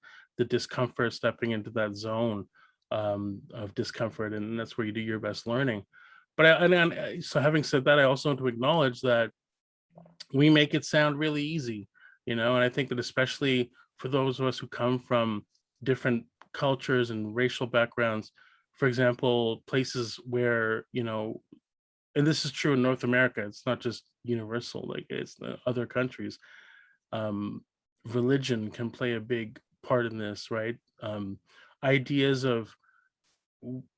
discomfort, stepping into that zone of discomfort, and that's where you do your best learning. But so having said that, I also want to acknowledge that we make it sound really easy, you know, and I think that especially for those of us who come from different cultures and racial backgrounds, for example, places where, you know, and this is true in North America, it's not just universal, like it's the other countries, um, religion can play a big part in this, right? Ideas of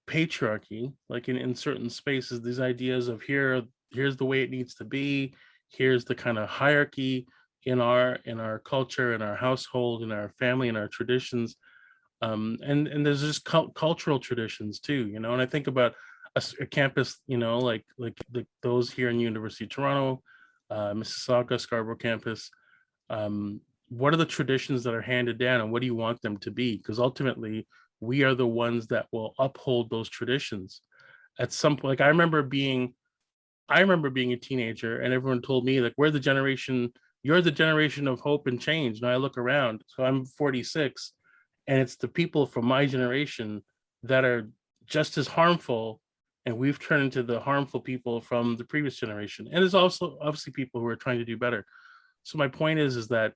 patriarchy, like in certain spaces, these ideas of here's the way it needs to be, here's the kind of hierarchy in our culture, in our household, in our family, in our traditions, and there's just cultural traditions too, you know. And I think about a campus, you know, like those here in University of Toronto, Mississauga, Scarborough campus. What are the traditions that are handed down, and what do you want them to be? Because ultimately we are the ones that will uphold those traditions. At some point, like I remember being a teenager and everyone told me, like, you're the generation of hope and change. Now I look around, so I'm 46, and it's the people from my generation that are just as harmful, and we've turned into the harmful people from the previous generation. And there's also obviously people who are trying to do better. So my point is that,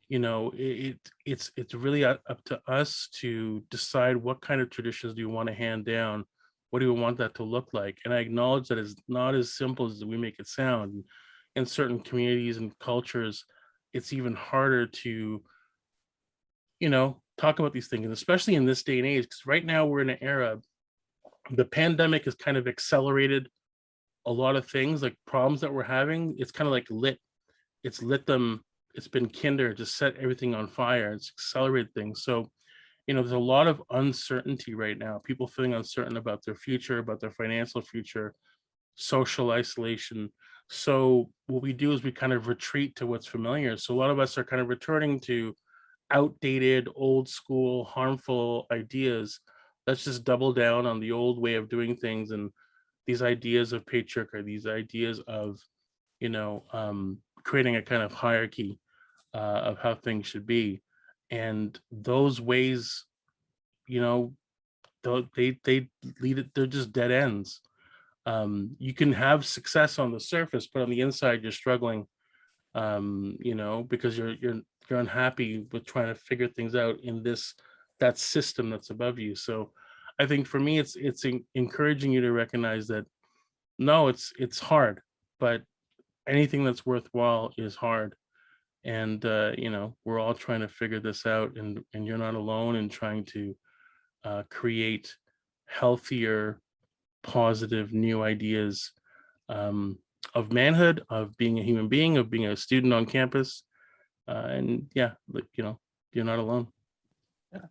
you know, it's really up to us to decide what kind of traditions do you want to hand down, what do you want that to look like. And I acknowledge that it's not as simple as we make it sound. In certain communities and cultures, it's even harder to, you know, talk about these things, especially in this day and age, because right now we're in an era, the pandemic has kind of accelerated a lot of things, like problems that we're having. It's kind of like lit them, it's been kinder to set everything on fire. It's accelerated things. So, you know, there's a lot of uncertainty right now, people feeling uncertain about their future, about their financial future, social isolation. So what we do is we kind of retreat to what's familiar. So a lot of us are kind of returning to outdated, old school, harmful ideas. Let's just double down on the old way of doing things, and these ideas of patriarchy, these ideas of, you know, creating a kind of hierarchy of how things should be. And those ways, you know, they lead it, they're just dead ends. You can have success on the surface, but on the inside you're struggling, you know, because you're unhappy with trying to figure things out in that system that's above you. So I think for me, it's encouraging you to recognize that no, it's hard, but anything that's worthwhile is hard. And you know, we're all trying to figure this out, and you're not alone in trying to create healthier, positive new ideas, of manhood, of being a human being, of being a student on campus. And yeah, like, you know, you're not alone. Yeah.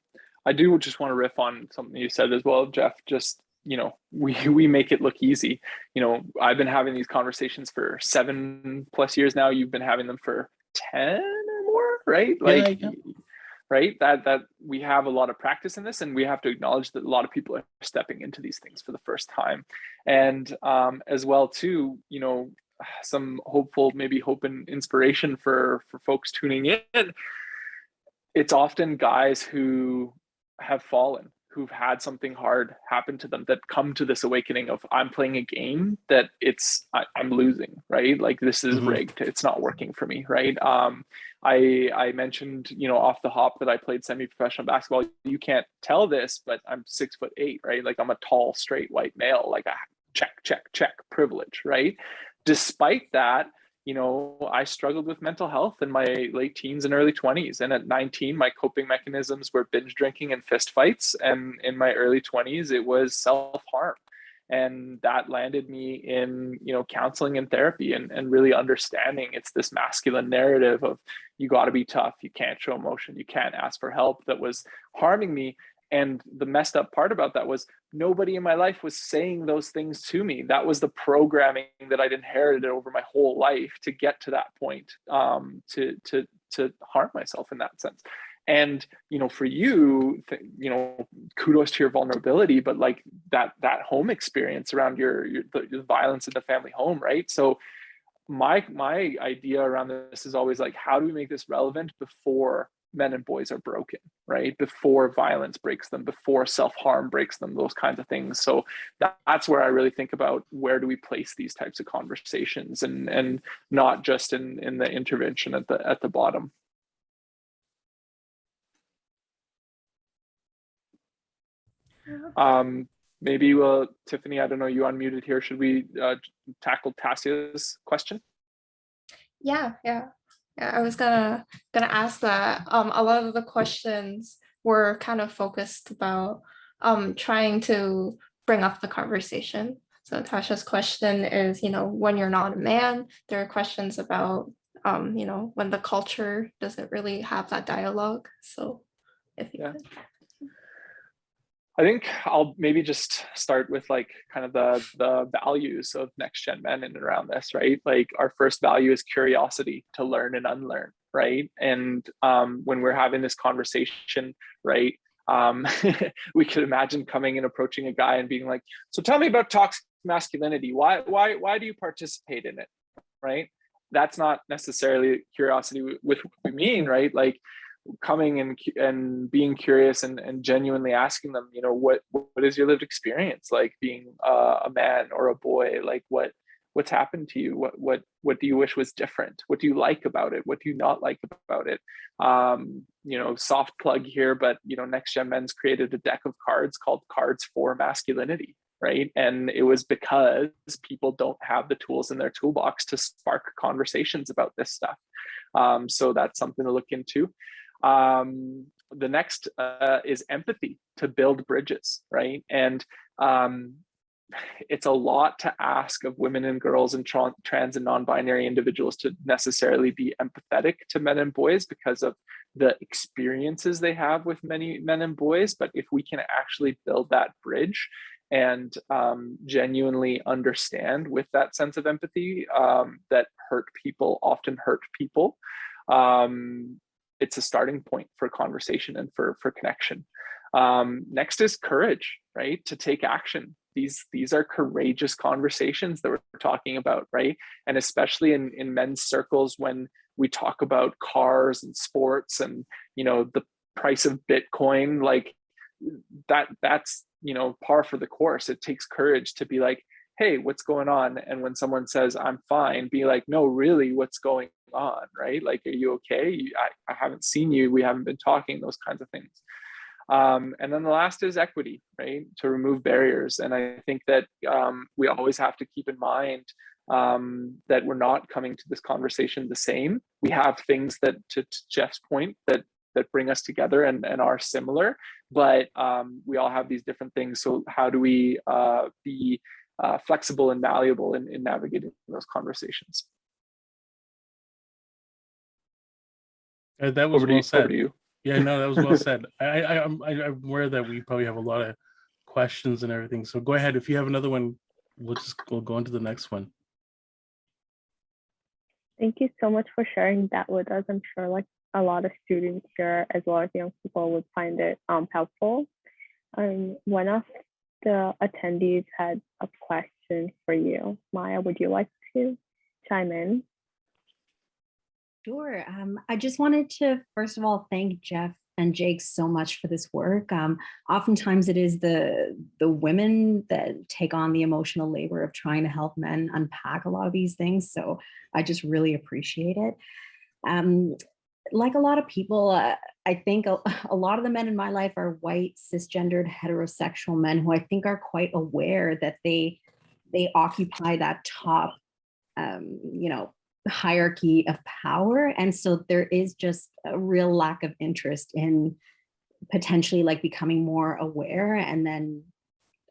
I do just want to riff on something you said as well, Jeff. Just, you know, we make it look easy. You know, I've been having these conversations for 7+ years now. You've been having them for 10 or more, right? Like, Yeah. right? That we have a lot of practice in this, and we have to acknowledge that a lot of people are stepping into these things for the first time. And as well too, you know, some maybe hope and inspiration for folks tuning in. It's often guys who have fallen, who've had something hard happen to them, that come to this awakening of, I'm playing a game that I'm losing, right? Like, this is rigged. It's not working for me, right? I mentioned, you know, off the hop that I played semi-professional basketball. You can't tell this, but I'm 6'8", right? Like, I'm a tall, straight white male, like a check privilege, right? Despite that, you know, I struggled with mental health in my late teens and early 20s. And at 19, my coping mechanisms were binge drinking and fist fights. And in my early 20s, it was self-harm. And that landed me in, counseling and therapy, and really understanding it's this masculine narrative of you got to be tough, you can't show emotion, you can't ask for help, that was harming me. And the messed up part about that was nobody in my life was saying those things to me. That was the programming that I'd inherited over my whole life to get to that point, to harm myself in that sense. And, for you, kudos to your vulnerability, but like that home experience around the violence in the family home, right? So my idea around this is always like, how do we make this relevant before men and boys are broken, right? Before violence breaks them, before self-harm breaks them, those kinds of things. So that's where I really think about, where do we place these types of conversations, and not just in the intervention at the bottom. Maybe Tiffany, I don't know, you unmuted here. Should we tackle Tassia's question? Yeah. I was gonna ask that. A lot of the questions were kind of focused about trying to bring up the conversation. So Tasha's question is, when you're not a man, there are questions about, when the culture doesn't really have that dialogue. So if you could. I think I'll maybe just start with like kind of the values of next gen men in and around this, right? Like our first value is curiosity, to learn and unlearn, right? And when we're having this conversation, right, we could imagine coming and approaching a guy and being like, so tell me about toxic masculinity. Why do you participate in it, right? That's not necessarily curiosity with what we mean, right? Like coming and being curious and genuinely asking them, what is your lived experience like being a man or a boy? Like what's happened to you? What do you wish was different? What do you like about it? What do you not like about it? Soft plug here, but Next Gen Men's created a deck of cards called Cards for Masculinity, right? And it was because people don't have the tools in their toolbox to spark conversations about this stuff. So that's something to look into. The next is empathy, to build bridges, right? And it's a lot to ask of women and girls and trans and non-binary individuals to necessarily be empathetic to men and boys because of the experiences they have with many men and boys. But if we can actually build that bridge and genuinely understand with that sense of empathy that often hurt people, it's a starting point for conversation and for connection. Next is courage, right? To take action. These are courageous conversations that we're talking about, right? And especially in men's circles, when we talk about cars and sports and the price of Bitcoin, like that's par for the course. It takes courage to be like, hey, what's going on? And when someone says I'm fine, be like, no, really, what's going on, right? Like, are you okay? I haven't seen you, we haven't been talking, those kinds of things. And then the last is equity, right? To remove barriers. And I think that we always have to keep in mind that we're not coming to this conversation the same. We have things that, to Jeff's point, that bring us together and are similar, but we all have these different things. So how do we be flexible and malleable in navigating those conversations? That was well said. Over to you. Yeah, no, that was well said. I'm aware that we probably have a lot of questions and everything. So go ahead. If you have another one, we'll go on to the next one. Thank you so much for sharing that with us. I'm sure like a lot of students here, as well as young people, would find it helpful. One of the attendees had a question for you. Maya, would you like to chime in? Sure. I just wanted to, first of all, thank Jeff and Jake so much for this work. Oftentimes it is the women that take on the emotional labor of trying to help men unpack a lot of these things. So I just really appreciate it. Like a lot of people, I think a lot of the men in my life are white, cisgendered, heterosexual men who I think are quite aware that they occupy that top, hierarchy of power. And so there is just a real lack of interest in potentially like becoming more aware and then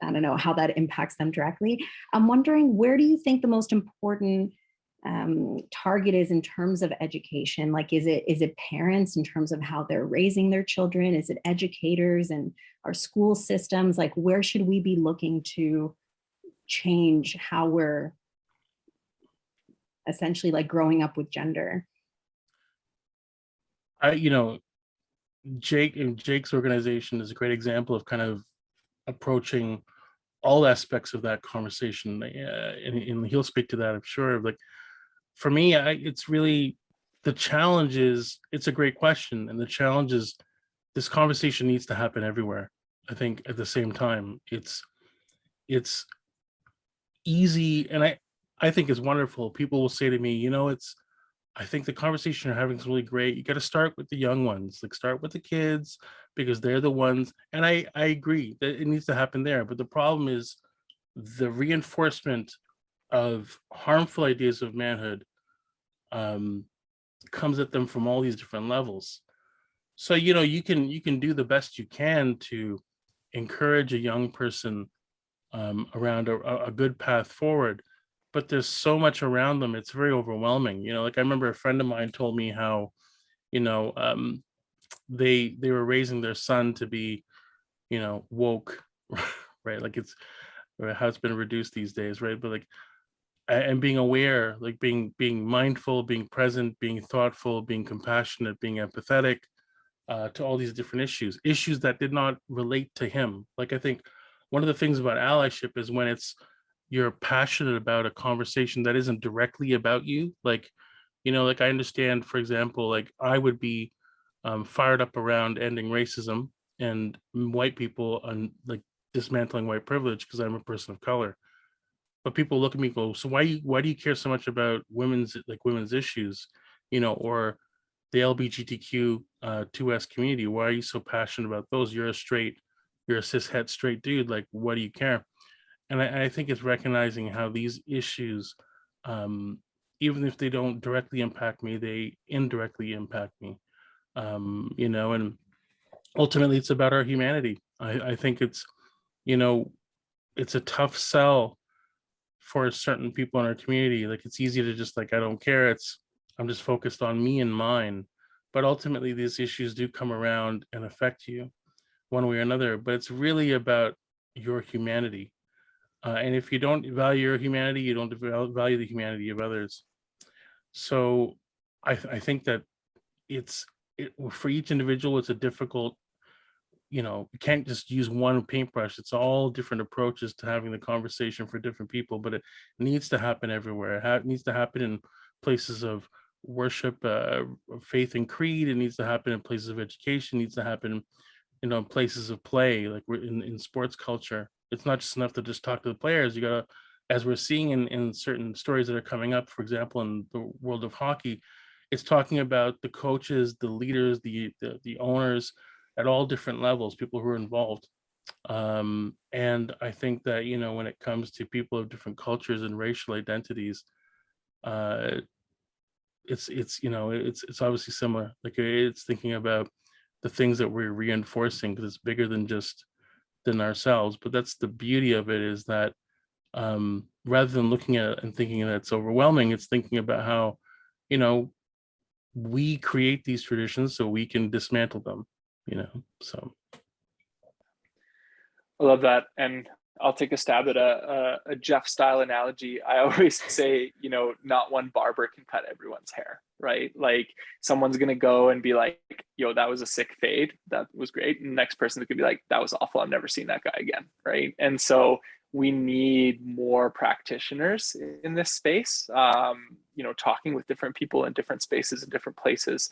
I don't know how that impacts them directly. I'm wondering, where do you think the most important target is in terms of education? Like, is it parents in terms of how they're raising their children? Is it educators and our school systems? Like, where should we be looking to change how we're essentially like growing up with gender? Jake's organization is a great example of kind of approaching all aspects of that conversation, and he'll speak to that, I'm sure. Like, for me, it's really, the challenge is, it's a great question, and the challenge is this conversation needs to happen everywhere. I think at the same time, it's easy, and I think it's wonderful. People will say to me, I think the conversation you're having is really great. You got to start with the young ones, like start with the kids, because they're the ones. And I agree that it needs to happen there. But the problem is the reinforcement of harmful ideas of manhood comes at them from all these different levels. So, you can do the best you can to encourage a young person around a good path forward, but there's so much around them, it's very overwhelming. Like, I remember a friend of mine told me how they were raising their son to be woke, right? Like, it's how it's been reduced these days, right? But like, and being aware, like being mindful, being present, being thoughtful, being compassionate, being empathetic to all these different issues that did not relate to him. Like, I think one of the things about allyship is when you're passionate about a conversation that isn't directly about you. Like, like, I understand, for example, like, I would be fired up around ending racism and white people, and like dismantling white privilege because I'm a person of color. But people look at me and go, so why do you care so much about women's issues, or the LGBTQ 2S community? Why are you so passionate about those? You're a cis het straight dude. Like, what do you care? And I think it's recognizing how these issues, even if they don't directly impact me, they indirectly impact me. And ultimately it's about our humanity. I think it's a tough sell for certain people in our community. Like, it's easy to just like, I don't care. I'm just focused on me and mine. But ultimately these issues do come around and affect you one way or another. But it's really about your humanity. And if you don't value your humanity, you don't value the humanity of others. So I think that for each individual, it's a difficult, you can't just use one paintbrush. It's all different approaches to having the conversation for different people, but it needs to happen everywhere. It needs to happen in places of worship, faith and creed. It needs to happen in places of education. It needs to happen, in places of play, like we're in sports culture. It's not just enough to just talk to the players. You gotta, as we're seeing in certain stories that are coming up, for example, in the world of hockey, it's talking about the coaches, the leaders, the owners at all different levels, people who are involved. And I think that, when it comes to people of different cultures and racial identities, it's obviously similar. Like, it's thinking about the things that we're reinforcing, because it's bigger than ourselves. But that's the beauty of it, is that rather than looking at it and thinking that it's overwhelming, it's thinking about how we create these traditions so we can dismantle them. So I love that. And I'll take a stab at a Jeff style analogy. I always say, not one barber can cut everyone's hair, right? Like, someone's going to go and be like, yo, that was a sick fade. That was great. And the next person could be like, that was awful. I'm never seeing that guy again. Right. And so we need more practitioners in this space, talking with different people in different spaces and different places.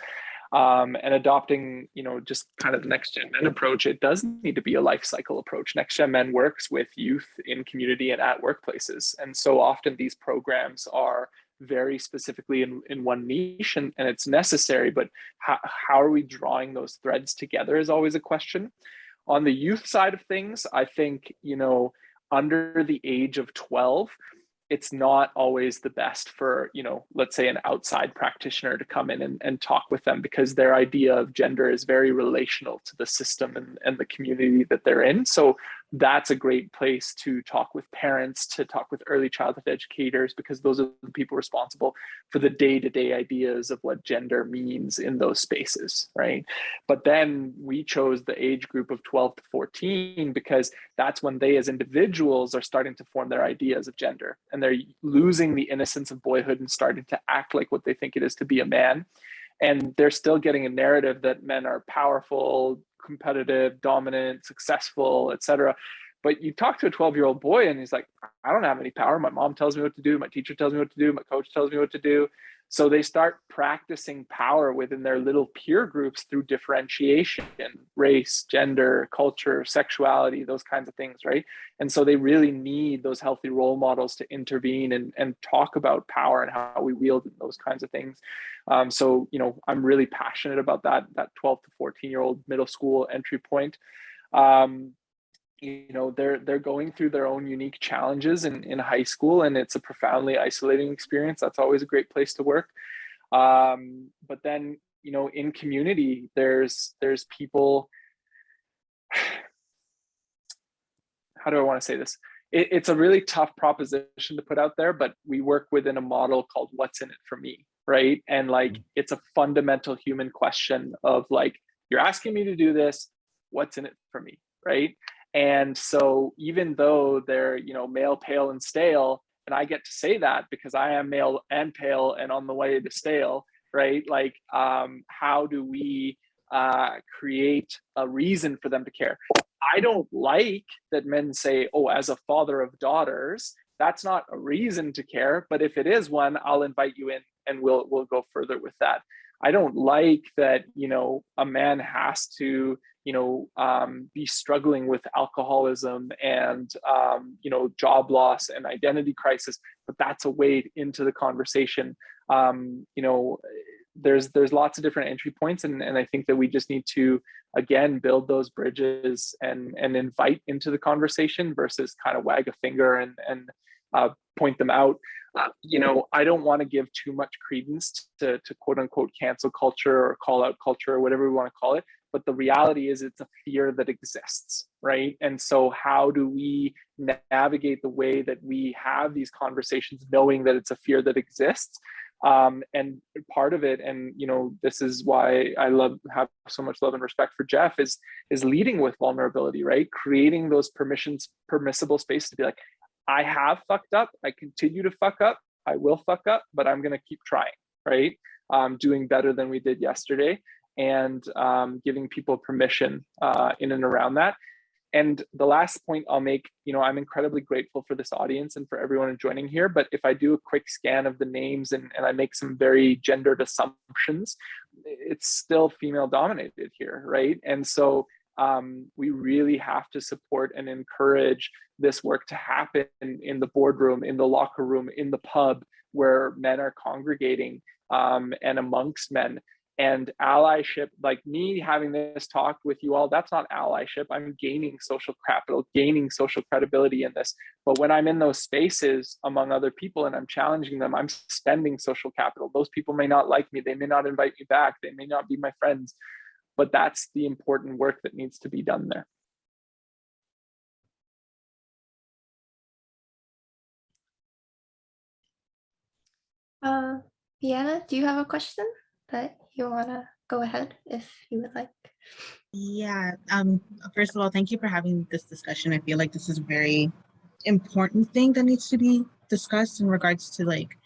And adopting, just kind of the Next Gen Men approach. It does need to be a life cycle approach. Next Gen Men works with youth in community and at workplaces. And so often these programs are very specifically in one niche, and it's necessary, but how are we drawing those threads together is always a question. On the youth side of things, I think, under the age of 12, it's not always the best for, let's say an outside practitioner to come in and talk with them, because their idea of gender is very relational to the system and the community that they're in. So that's a great place to talk with parents, to talk with early childhood educators, because those are the people responsible for the day-to-day ideas of what gender means in those spaces, right? But then we chose the age group of 12 to 14 because that's when they as individuals are starting to form their ideas of gender, and they're losing the innocence of boyhood and starting to act like what they think it is to be a man. And they're still getting a narrative that men are powerful, competitive, dominant, successful, etc. But you talk to a 12-year-old boy and he's like, I don't have any power. My mom tells me what to do. My teacher tells me what to do. My coach tells me what to do. So they start practicing power within their little peer groups through differentiation, race, gender, culture, sexuality, those kinds of things, right? And so they really need those healthy role models to intervene and talk about power and how we wield those kinds of things. So, you know, I'm really passionate about that 12 to 14-year-old middle school entry point. You know, they're going through their own unique challenges in high school, and it's a profoundly isolating experience. That's always a great place to work. But then, you know, in community, there's people, how do I want to say this? It's a really tough proposition to put out there, but we work within a model called what's in it for me, right? And like, it's a fundamental human question of like, you're asking me to do this, what's in it for me, right? And so even though they're, you know, male, pale, and stale, and I get to say that because I am male and pale and on the way to stale, right? Like, how do we create a reason for them to care? I don't like that men say, oh, as a father of daughters, that's not a reason to care. But if it is one, I'll invite you in and we'll go further with that. I don't like that, you know, a man has to, you know, be struggling with alcoholism and, you know, job loss and identity crisis, but that's a way into the conversation. You know, there's lots of different entry points, and I think that we just need to, again, build those bridges and invite into the conversation versus kind of wag a finger and point them out. You know, I don't want to give too much credence to quote unquote cancel culture or call out culture or whatever we want to call it. But the reality is it's a fear that exists, right? And so how do we navigate the way that we have these conversations knowing that it's a fear that exists? And part of it, and you know, this is why I have so much love and respect for Jeff, is leading with vulnerability, right? Creating those permissible space to be like, I have fucked up, I continue to fuck up, I will fuck up, but I'm gonna keep trying, right? Doing better than we did yesterday, and giving people permission in and around that. And the last point I'll make, you know, I'm incredibly grateful for this audience and for everyone joining here, but if I do a quick scan of the names and I make some very gendered assumptions, it's still female dominated here, right? And so we really have to support and encourage this work to happen in the boardroom, in the locker room, in the pub, where men are congregating and amongst men. And allyship, like me having this talk with you all, that's not allyship. I'm gaining social capital, gaining social credibility in this. But when I'm in those spaces among other people and I'm challenging them, I'm spending social capital. Those people may not like me. They may not invite me back. They may not be my friends. But that's the important work that needs to be done there. Vienna, do you have a question that you want to go ahead if you would like? Yeah, first of all, thank you for having this discussion. I feel like this is a very important thing that needs to be discussed in regards to like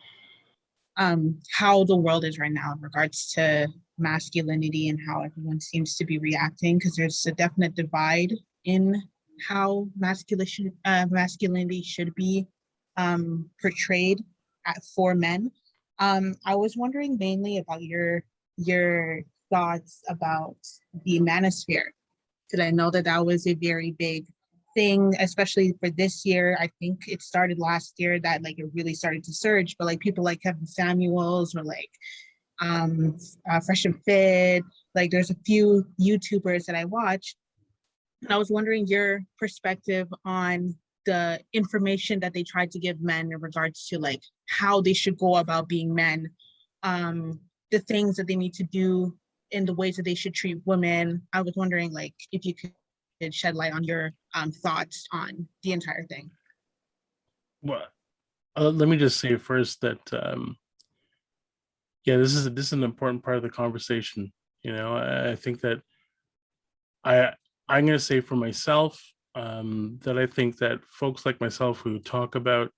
how the world is right now in regards to masculinity and how everyone seems to be reacting, because there's a definite divide in how masculinity should be portrayed for men. I was wondering mainly about your thoughts about the manosphere, because I know that that was a very big thing, especially for this year. I think it started last year that like it really started to surge, but like people like Kevin Samuels or like Fresh and Fit, like there's a few YouTubers that I watch, and I was wondering your perspective on the information that they tried to give men in regards to like how they should go about being men, the things that they need to do in the ways that they should treat women. I was wondering like if you could shed light on your thoughts on the entire thing. Well, let me just say first that yeah, this is an important part of the conversation. You know, I think that I'm going to say for myself that I think that folks like myself who talk about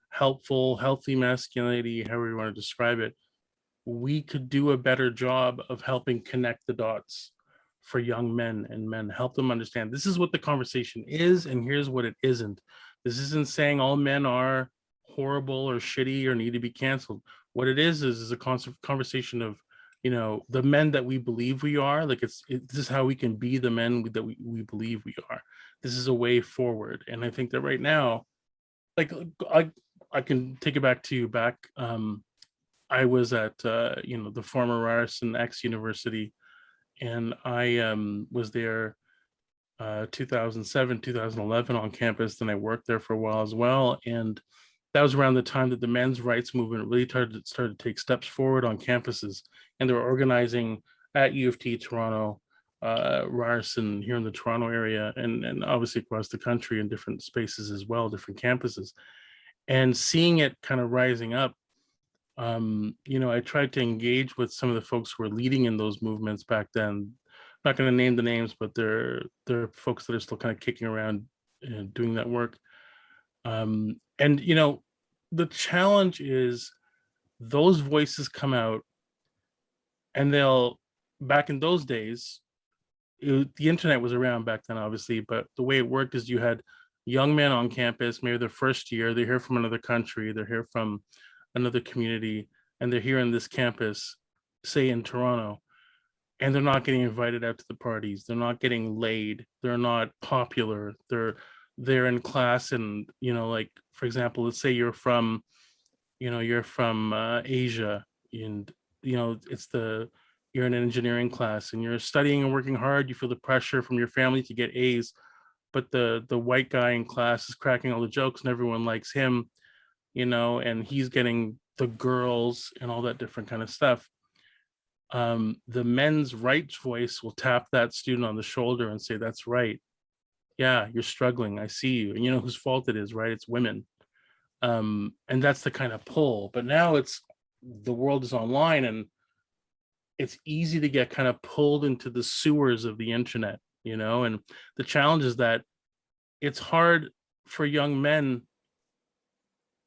healthy masculinity, however you want to describe it, we could do a better job of helping connect the dots for young men and men, help them understand this is what the conversation is and here's what it isn't. This isn't saying all men are horrible or shitty or need to be canceled. What it is a conversation of, you know, the men that we believe we are. Like this is how we can be the men that we believe we are. This is a way forward. And I think that right now, like I can take it back to you back. I was at you know, the former Ryerson X University, and I was there 2007, 2011 on campus. Then I worked there for a while as well, and that was around the time that the men's rights movement really started to take steps forward on campuses, and they were organizing at U of T, Toronto, Ryerson here in the Toronto area, and obviously across the country in different spaces as well, different campuses, and seeing it kind of rising up. You know, I tried to engage with some of the folks who were leading in those movements back then. I'm not going to name the names, but they're folks that are still kind of kicking around, you know, doing that work. And you know, the challenge is those voices come out, and they'll, back in those days, the internet was around back then, obviously, but the way it worked is you had young men on campus, maybe their first year, they're here from another country, they're here from another community, and they're here on this campus, say in Toronto, and they're not getting invited out to the parties, they're not getting laid, they're not popular, they're in class, and you know, like for example, let's say you're from, you know, you're from Asia, and you know, you're in an engineering class and you're studying and working hard, you feel the pressure from your family to get A's, but the white guy in class is cracking all the jokes and everyone likes him, you know, and he's getting the girls and all that different kind of stuff. The men's rights voice will tap that student on the shoulder and say, that's right. Yeah, you're struggling. I see you. And you know whose fault it is, right? It's women. And that's the kind of pull. But now the world is online, and it's easy to get kind of pulled into the sewers of the internet, you know, and the challenge is that it's hard for young men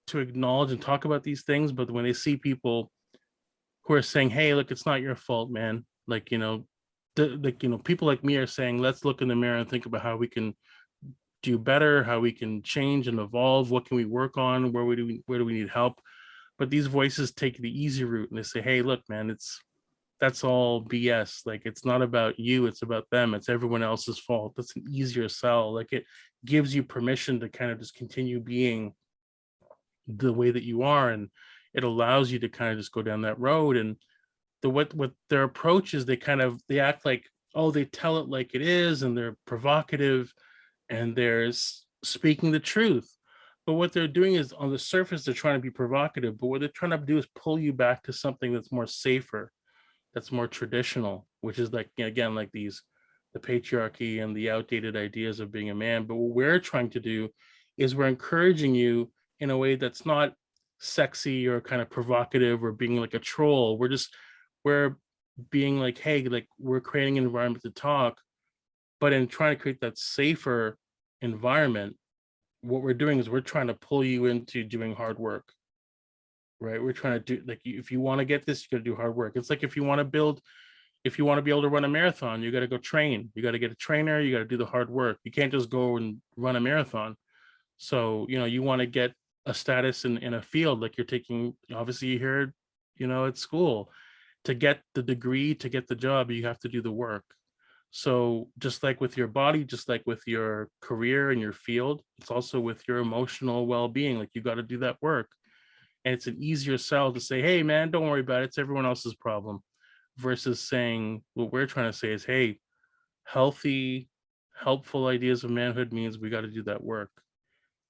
to acknowledge and talk about these things, but when they see people who are saying, hey, look, it's not your fault, man, like, you know, like, you know, people like me are saying, let's look in the mirror and think about how we can do better, how we can change and evolve, what can we work on, where do we need help. But these voices take the easy route and they say, hey, look, man, that's all BS. Like, it's not about you, it's about them, it's everyone else's fault. That's an easier sell. Like, it gives you permission to kind of just continue being the way that you are, and it allows you to kind of just go down that road. And what their approach is, they act like, oh, they tell it like it is, and they're provocative, and they're speaking the truth. But what they're doing is, on the surface, they're trying to be provocative, but what they're trying to do is pull you back to something that's more safer, that's more traditional, which is like, again, like the patriarchy and the outdated ideas of being a man. But what we're trying to do is we're encouraging you in a way that's not sexy or kind of provocative or being like a troll. We're being like, hey, like, we're creating an environment to talk, but in trying to create that safer environment, what we're doing is we're trying to pull you into doing hard work, right? We're trying to do, like, if you want to get this, you got to do hard work. It's like if you want to be able to run a marathon, you got to go train. You got to get a trainer. You got to do the hard work. You can't just go and run a marathon. So, you know, you want to get a status in a field, like you're taking, obviously you hear, you know, at school, to get the degree, to get the job, you have to do the work. So just like with your body, just like with your career and your field, it's also with your emotional well-being. Like, you got to do that work. And it's an easier sell to say, hey man, don't worry about it, it's everyone else's problem, versus saying, what we're trying to say is, hey, healthy, helpful ideas of manhood means we got to do that work.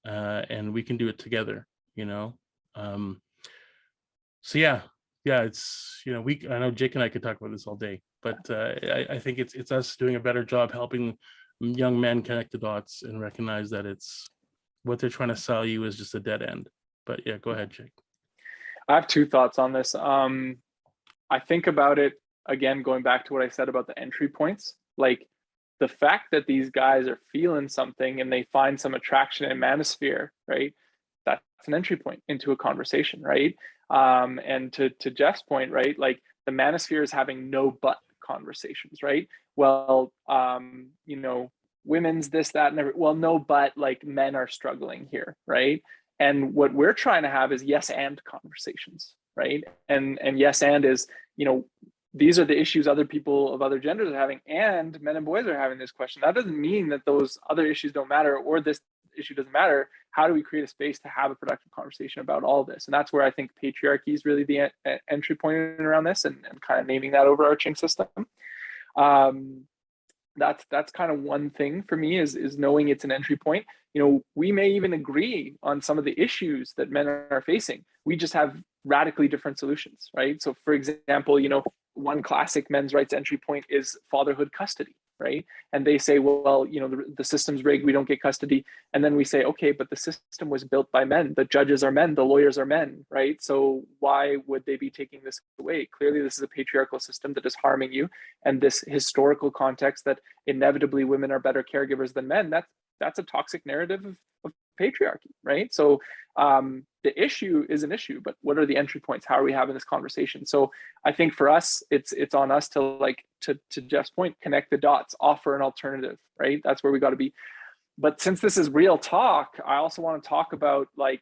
And we can do it together, you know. So yeah, it's, you know, I know Jake and I could talk about this all day, but I think it's us doing a better job helping young men connect the dots and recognize that it's what they're trying to sell you is just a dead end. But yeah, go ahead, Jake. I have two thoughts on this. I think about it again, going back to what I said about the entry points, like the fact that these guys are feeling something and they find some attraction in manosphere, right? That's an entry point into a conversation, right? And to Jeff's point, right? Like the manosphere is having no but conversations, right? Well, you know, women's this, that, and every, well, no, but like men are struggling here, right? And what we're trying to have is yes and conversations, right? And yes and is, you know, these are the issues other people of other genders are having, and men and boys are having this question. That doesn't mean that those other issues don't matter or this issue doesn't matter. How do we create a space to have a productive conversation about all this? And that's where I think patriarchy is really the entry point around this, and kind of naming that overarching system. That's kind of one thing for me is knowing it's an entry point. You know, we may even agree on some of the issues that men are facing. We just have radically different solutions, right? So for example, you know, one classic men's rights entry point is fatherhood custody, right? And they say, well, you know, the system's rigged, we don't get custody. And then we say, okay, but the system was built by men. The judges are men, the lawyers are men, right? So why would they be taking this away? Clearly, this is a patriarchal system that is harming you. And this historical context that inevitably women are better caregivers than men, that's a toxic narrative of patriarchy, right? So the issue is an issue, but what are the entry points? How are we having this conversation? So I think for us, it's on us to, like, to Jeff's point, connect the dots, offer an alternative, right? That's where we got to be. But since this is real talk, I also want to talk about like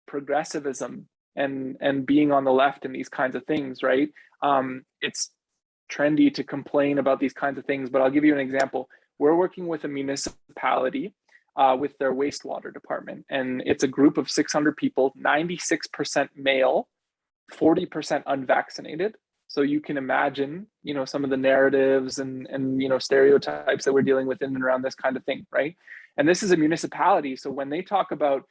progressivism and being on the left and these kinds of things, right? It's trendy to complain about these kinds of things, but I'll give you an example. We're working with a municipality with their wastewater department. And it's a group of 600 people, 96% male, 40% unvaccinated. So you can imagine, you know, some of the narratives and you know, stereotypes that we're dealing with in and around this kind of thing, right? And this is a municipality. So when they talk about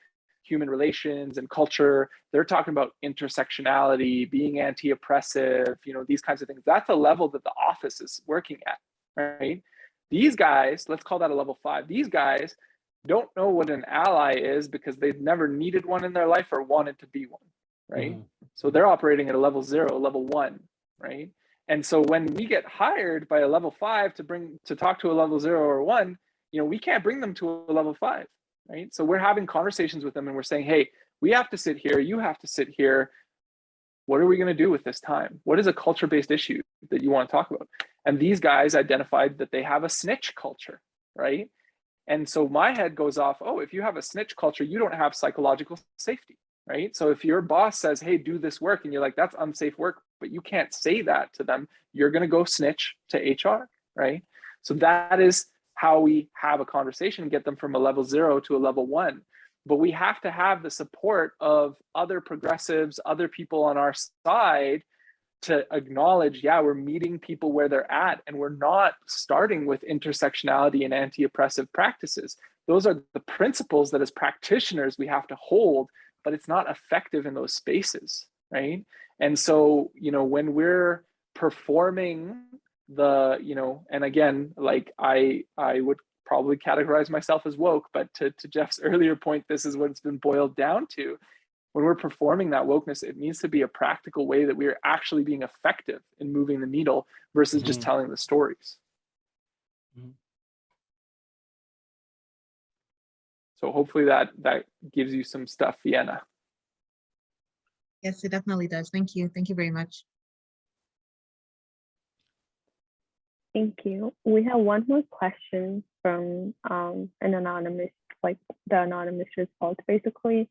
human relations and culture, they're talking about intersectionality, being anti-oppressive, you know, these kinds of things. That's a level that the office is working at, right? These guys, let's call that a level 5. These guys don't know what an ally is because they've never needed one in their life or wanted to be one, right? So they're operating at a level 0, level 1, right? And so when we get hired by a level 5 to talk to a level 0 or 1, you know, we can't bring them to a level 5, right? So we're having conversations with them and we're saying, hey, we have to sit here, you have to sit here. What are we going to do with this time? What is a culture-based issue that you want to talk about? And these guys identified that they have a snitch culture, right? And so my head goes off, oh, if you have a snitch culture, you don't have psychological safety, right? So if your boss says, hey, do this work, and you're like, that's unsafe work, but you can't say that to them, you're going to go snitch to HR, right? So that is how we have a conversation and get them from a level 0 to a level 1. But we have to have the support of other progressives, other people on our side to acknowledge, yeah, we're meeting people where they're at, and we're not starting with intersectionality and anti-oppressive practices. Those are the principles that as practitioners we have to hold, but it's not effective in those spaces, right? And so, you know, when we're performing the, you know, and again, like I would probably categorize myself as woke, but to Jeff's earlier point, this is what it's been boiled down to. When we're performing that wokeness, it needs to be a practical way that we are actually being effective in moving the needle versus just telling the stories. So hopefully that gives you some stuff, Vienna. Yes, it definitely does. Thank you. Thank you very much. Thank you. We have one more question from an anonymous, like the anonymous result, basically.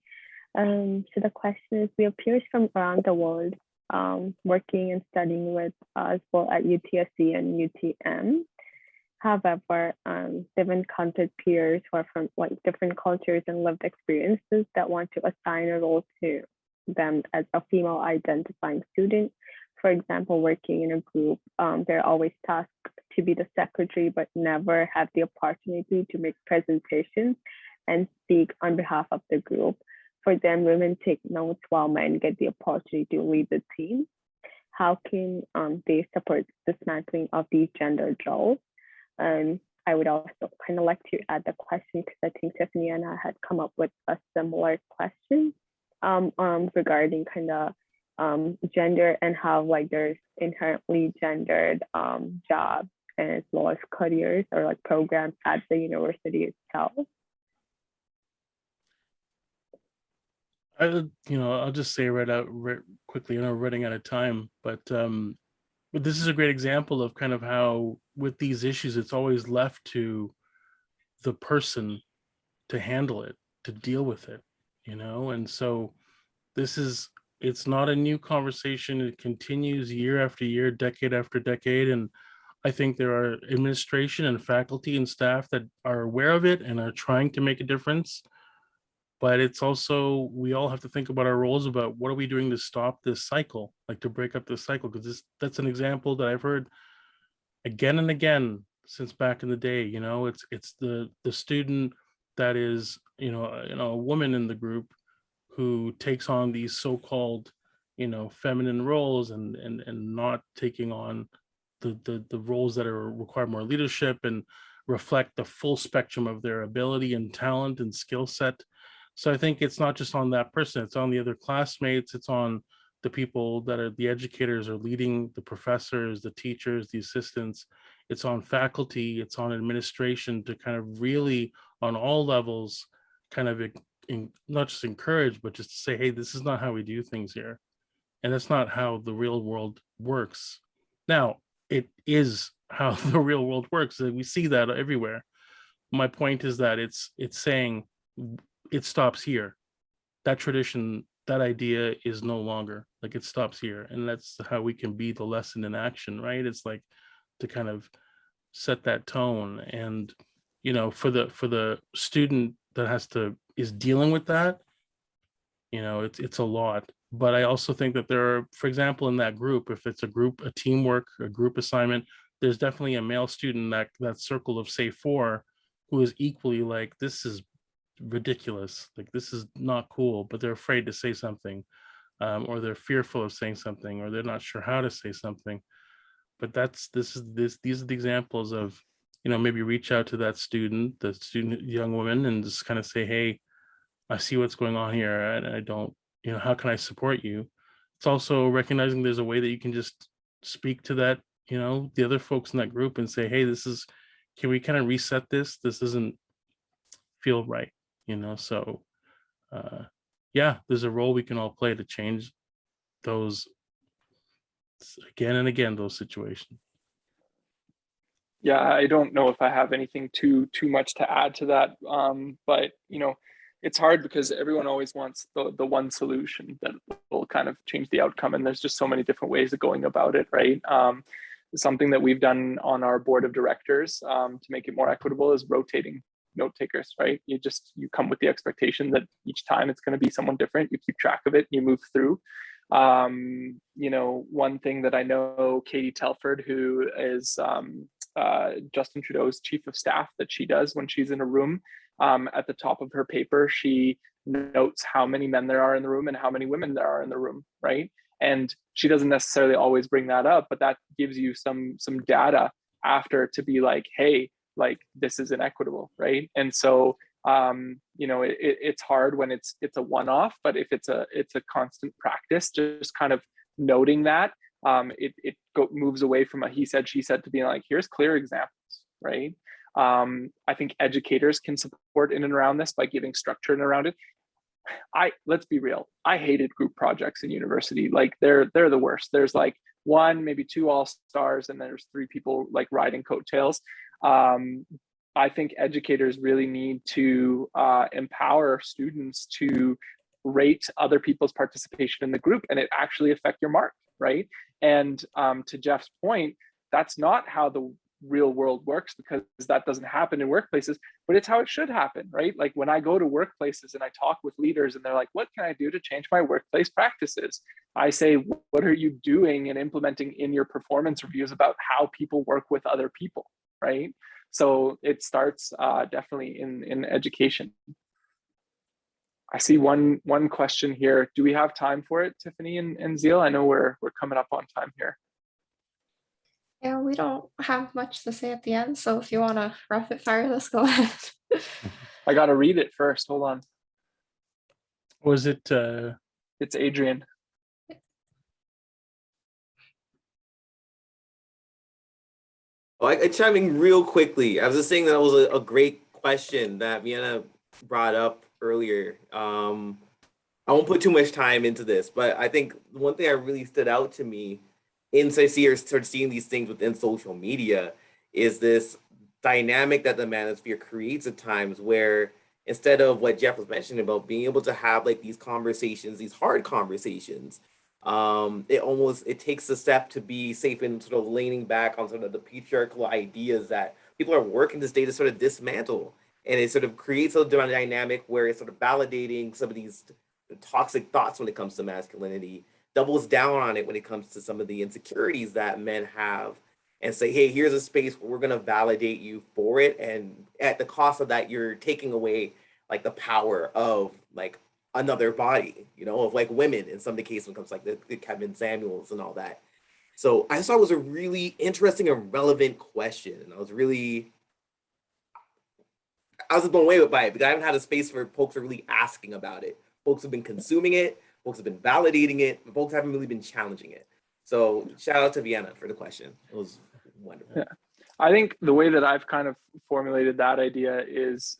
So the question is, we have peers from around the world working and studying with us both at UTSC and UTM. However, they've encountered peers who are from like different cultures and lived experiences that want to assign a role to them as a female identifying student. For example, working in a group, they're always tasked to be the secretary, but never have the opportunity to make presentations and speak on behalf of the group. For them, women take notes while men get the opportunity to lead the team. How can they support dismantling of these gender roles? I I would also kind of like to add the question, because I think Tiffany and I had come up with a similar question regarding kind of gender, and how like there's inherently gendered jobs and as well as careers or like programs at the university itself. I'll just say quickly, we're running out of time, but this is a great example of kind of how with these issues, it's always left to the person to handle it, to deal with it, and so it's not a new conversation. It continues year after year, decade after decade. And I think there are administration and faculty and staff that are aware of it and are trying to make a difference. But it's also, we all have to think about our roles, about what are we doing to stop this cycle, like to break up this cycle, because that's an example that I've heard again and again since back in the day. It's the student that is, a woman in the group who takes on these so-called, feminine roles and not taking on the roles that require more leadership and reflect the full spectrum of their ability and talent and skill set. So I think it's not just on that person, it's on the other classmates, it's on the people that are the educators or leading, the professors, the teachers, the assistants, it's on faculty, it's on administration to kind of really on all levels kind of not just encourage, but just to say, hey, this is not how we do things here. And that's not how the real world works. Now, it is how the real world works. We see that everywhere. My point is that it's saying it stops here. That tradition, that idea is no longer, like, it stops here. And that's how we can be the lesson in action, right? It's like to kind of set that tone. And, for the student that is dealing with that, it's a lot. But I also think that there are, for example, in that group, if it's a teamwork, a group assignment, there's definitely a male student, that circle of say 4, who is equally like, this is ridiculous, like this is not cool, but they're afraid to say something, or they're fearful of saying something, or they're not sure how to say something. But these are the examples of, maybe reach out to the student, young woman, and just kind of say, hey, I see what's going on here, and I don't, how can I support you? It's also recognizing there's a way that you can just speak to that, the other folks in that group and say, hey, can we kind of reset this? This doesn't feel right, so yeah, there's a role we can all play to change those again and again, those situations. Yeah, I don't know if I have anything too much to add to that, but it's hard because everyone always wants the one solution that will kind of change the outcome, and there's just so many different ways of going about it, right? Something that we've done on our board of directors to make it more equitable is rotating note takers, right? You come with the expectation that each time it's going to be someone different. You keep track of it, you move through. One thing that I know Katie Telford, who is Justin Trudeau's chief of staff, that she does when she's in a room, at the top of her paper, she notes how many men there are in the room and how many women there are in the room, right? And she doesn't necessarily always bring that up, but that gives you some data after to be like, hey, like this is inequitable, right? And so it's hard when it's a one-off, but if it's a constant practice, just kind of noting that, it moves away from a he said, she said to being like, here's clear examples, right? I think educators can support in and around this by giving structure in around it. Let's be real, I hated group projects in university. Like they're the worst. There's like 1, maybe 2 all-stars, and there's 3 people like riding coattails. I think educators really need to empower students to rate other people's participation in the group, and it actually affect your mark, right? And to Jeff's point, that's not how the real world works, because that doesn't happen in workplaces, but it's how it should happen, right? Like when I go to workplaces and I talk with leaders and they're like, what can I do to change my workplace practices? I say, what are you doing and implementing in your performance reviews about how people work with other people, right? So it starts definitely in education. I see one question here. Do we have time for it, Tiffany and Zeal? I know we're coming up on time here. Yeah, we don't have much to say at the end, so if you want to rapid fire, let's go ahead. I got to read it first. Hold on. Was it It's Adrian. Oh, I chime in real quickly. I was just saying that was a great question that Vienna brought up earlier. I won't put too much time into this, but I think one thing that really stood out to me in sort of seeing these things within social media is this dynamic that the manosphere creates at times where instead of what Jeff was mentioning about being able to have like these conversations, these hard conversations, it takes a step to be safe in sort of leaning back on sort of the patriarchal ideas that people are working this day to sort of dismantle. And it sort of creates a dynamic where it's sort of validating some of these toxic thoughts when it comes to masculinity, doubles down on it when it comes to some of the insecurities that men have, and say, hey, here's a space where we're going to validate you for it. And at the cost of that, you're taking away like the power of like another body, you know, of like women in some of the cases when it comes to like the Kevin Samuels and all that. So I thought it was a really interesting and relevant question. And I was just blown away by it because I haven't had a space where folks are really asking about it. Folks have been consuming it, folks have been validating it, but folks haven't really been challenging it. So shout out to Vienna for the question. It was wonderful. Yeah. I think the way that I've kind of formulated that idea is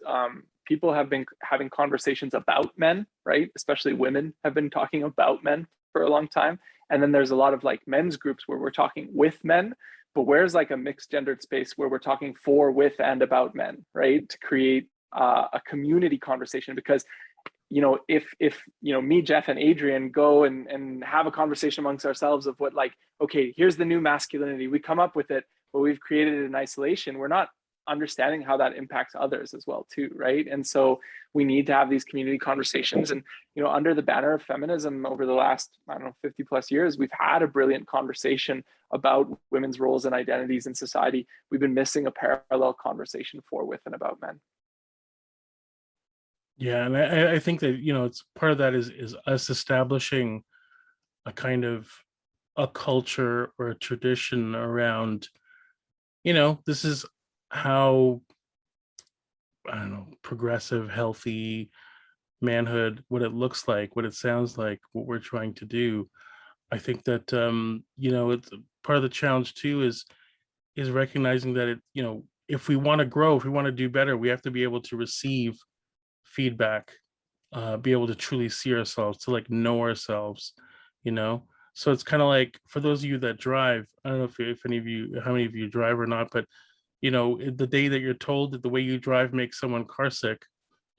people have been having conversations about men, right? Especially women have been talking about men for a long time. And then there's a lot of like men's groups where we're talking with men, but where's like a mixed gendered space where we're talking for, with, and about men, right? To create a community conversation. Because you know, if you know, me, Jeff, and Adrian go and have a conversation amongst ourselves of what, like, okay, here's the new masculinity, we come up with it, but we've created it in isolation, we're not understanding how that impacts others as well too, right? And so we need to have these community conversations. And you know, under the banner of feminism over the last, I don't know, 50 plus years, we've had a brilliant conversation about women's roles and identities in society. We've been missing a parallel conversation for, with, and about men. Yeah, and I think that, you know, it's part of that is us establishing a kind of a culture or a tradition around, you know, this is how, I don't know, progressive, healthy manhood, what it looks like, what it sounds like, what we're trying to do. I think that you know, it's part of the challenge too is recognizing that it, you know, if we want to grow, if we want to do better, we have to be able to receive feedback, be able to truly see ourselves, to like know ourselves, you know. So it's kind of like for those of you that drive, I don't know if any of you, how many of you drive or not, but you know, the day that you're told that the way you drive makes someone car sick,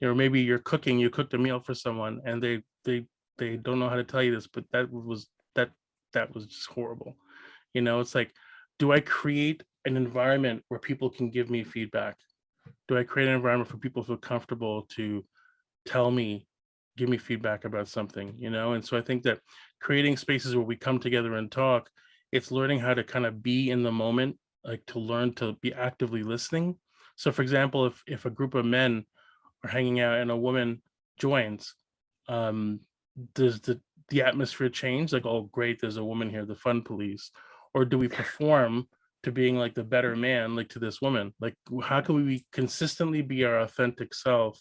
you know, maybe you're cooking, you cooked a meal for someone and they don't know how to tell you this, but that was just horrible. You know, it's like, do I create an environment where people can give me feedback? Do I create an environment for people to feel comfortable to tell me, give me feedback about something, you know? And so I think that creating spaces where we come together and talk, it's learning how to kind of be in the moment, like to learn to be actively listening. So for example, if a group of men are hanging out and a woman joins, um, does the atmosphere change? Like, oh great, there's a woman here, the fun police. Or do we perform to being like the better man, like to this woman? Like, how can we consistently be our authentic self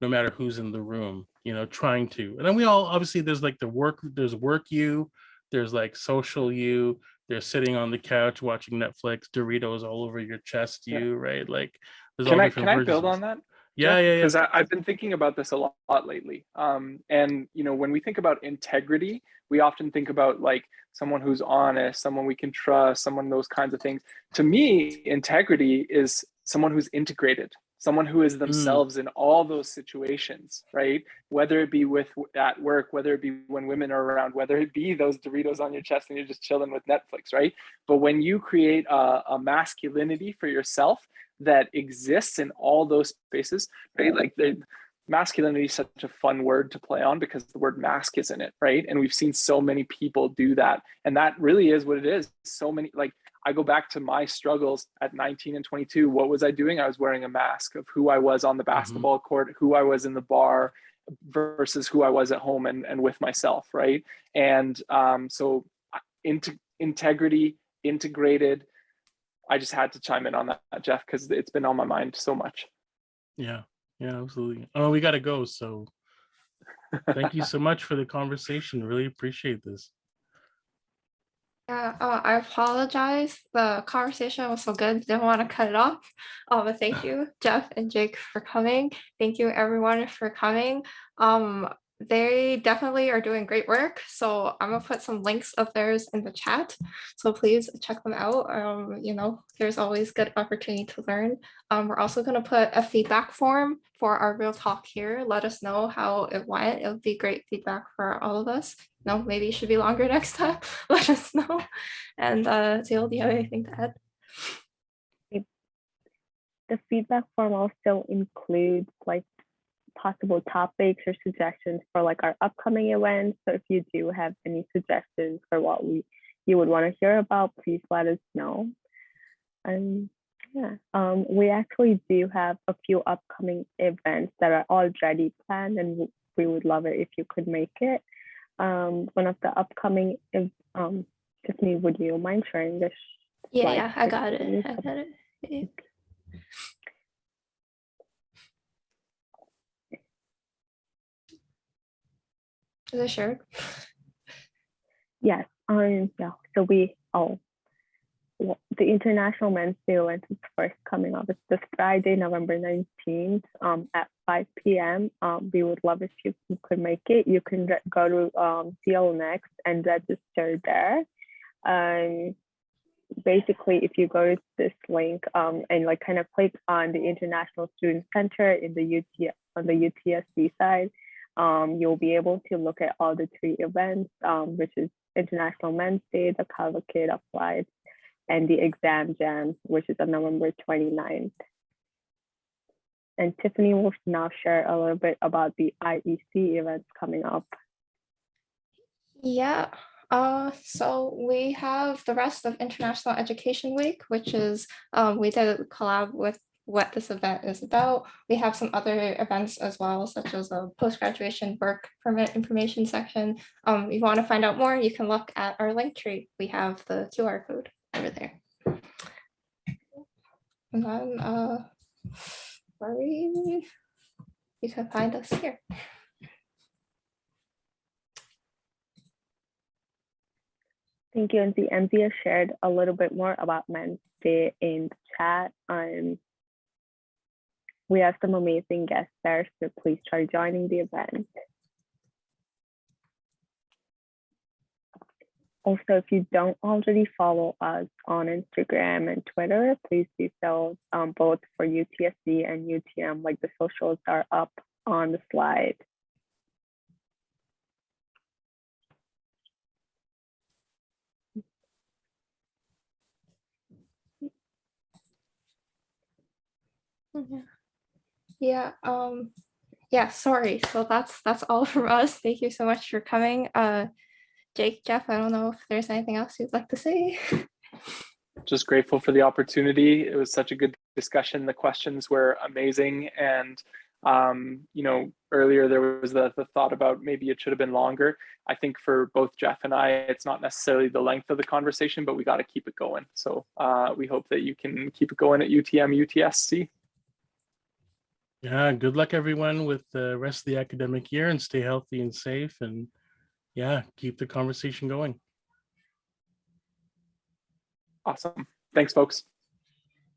no matter who's in the room, you know, trying to. And then we all, obviously there's like there's work you, there's like social you, there's sitting on the couch watching Netflix, Doritos all over your chest you, right? Like there's all Can different I versions. build on that? Yeah, yeah, Because I've been thinking about this a lot lately. And you know, when we think about integrity, we often think about like someone who's honest, someone we can trust, someone, those kinds of things. To me, integrity is someone who's integrated, someone who is themselves in all those situations, right? Whether it be at work, whether it be when women are around, whether it be those Doritos on your chest and you're just chilling with Netflix, right? But when you create a masculinity for yourself that exists in all those spaces, right? Like masculinity is such a fun word to play on because the word mask is in it, right? And we've seen so many people do that. And that really is what it is. So many, like, I go back to my struggles at 19 and 22. What was I doing? I was wearing a mask of who I was on the basketball court, who I was in the bar versus who I was at home and with myself, right? And so integrity, integrated, I just had to chime in on that, Jeff, because it's been on my mind so much. Yeah, absolutely. Oh, we got to go. So thank you so much for the conversation. Really appreciate this. Yeah, I apologize. The conversation was so good. Didn't want to cut it off. But thank you, Jeff and Jake, for coming. Thank you, everyone, for coming. They definitely are doing great work. So I'm gonna put some links of theirs in the chat. So please check them out. There's always good opportunity to learn. We're also gonna put a feedback form for our real talk here. Let us know how it went. It would be great feedback for all of us. No, maybe it should be longer next time. Let us know. And Zeal, do you have anything to add? The feedback form also includes like possible topics or suggestions for like our upcoming events. So if you do have any suggestions for what you would want to hear about, please let us know. And we actually do have a few upcoming events that are already planned, and we would love it if you could make it. One of the upcoming, Tiffany, would you mind sharing this? Yeah, I got it. Yeah. Is it shared? Yes. So the International Men's Day event is first coming up. It's this Friday, November 19th, at 5 p.m. We would love if you could make it. You can go to CL Next and register there. Basically, if you go to this link and like kind of click on the International Student Center in the on the UTSC side, you'll be able to look at all the 3 events, which is International Men's Day, the Cavalcade of Light, and the Exam Jam, which is on November 29th. And Tiffany will now share a little bit about the IEC events coming up. Yeah. So we have the rest of International Education Week, which is we did a collab with what this event is about. We have some other events as well, such as a post-graduation work permit information section. If you want to find out more, you can look at our link tree. We have the QR code over there. And then you can find us here. Thank you. And the MZ shared a little bit more about Men's Day in the chat. We have some amazing guests there, so please try joining the event. Also, if you don't already follow us on Instagram and Twitter, please do so, both for UTSC and UTM. Like the socials are up on the slide. Yeah, sorry. So that's all from us. Thank you so much for coming. Jake, Jeff, I don't know if there's anything else you'd like to say. Just grateful for the opportunity. It was such a good discussion. The questions were amazing. And, earlier there was the thought about maybe it should have been longer. I think for both Jeff and I, it's not necessarily the length of the conversation, but we got to keep it going. So we hope that you can keep it going at UTM, UTSC. Yeah, good luck everyone with the rest of the academic year, and stay healthy and safe, and keep the conversation going. Awesome. Thanks, folks.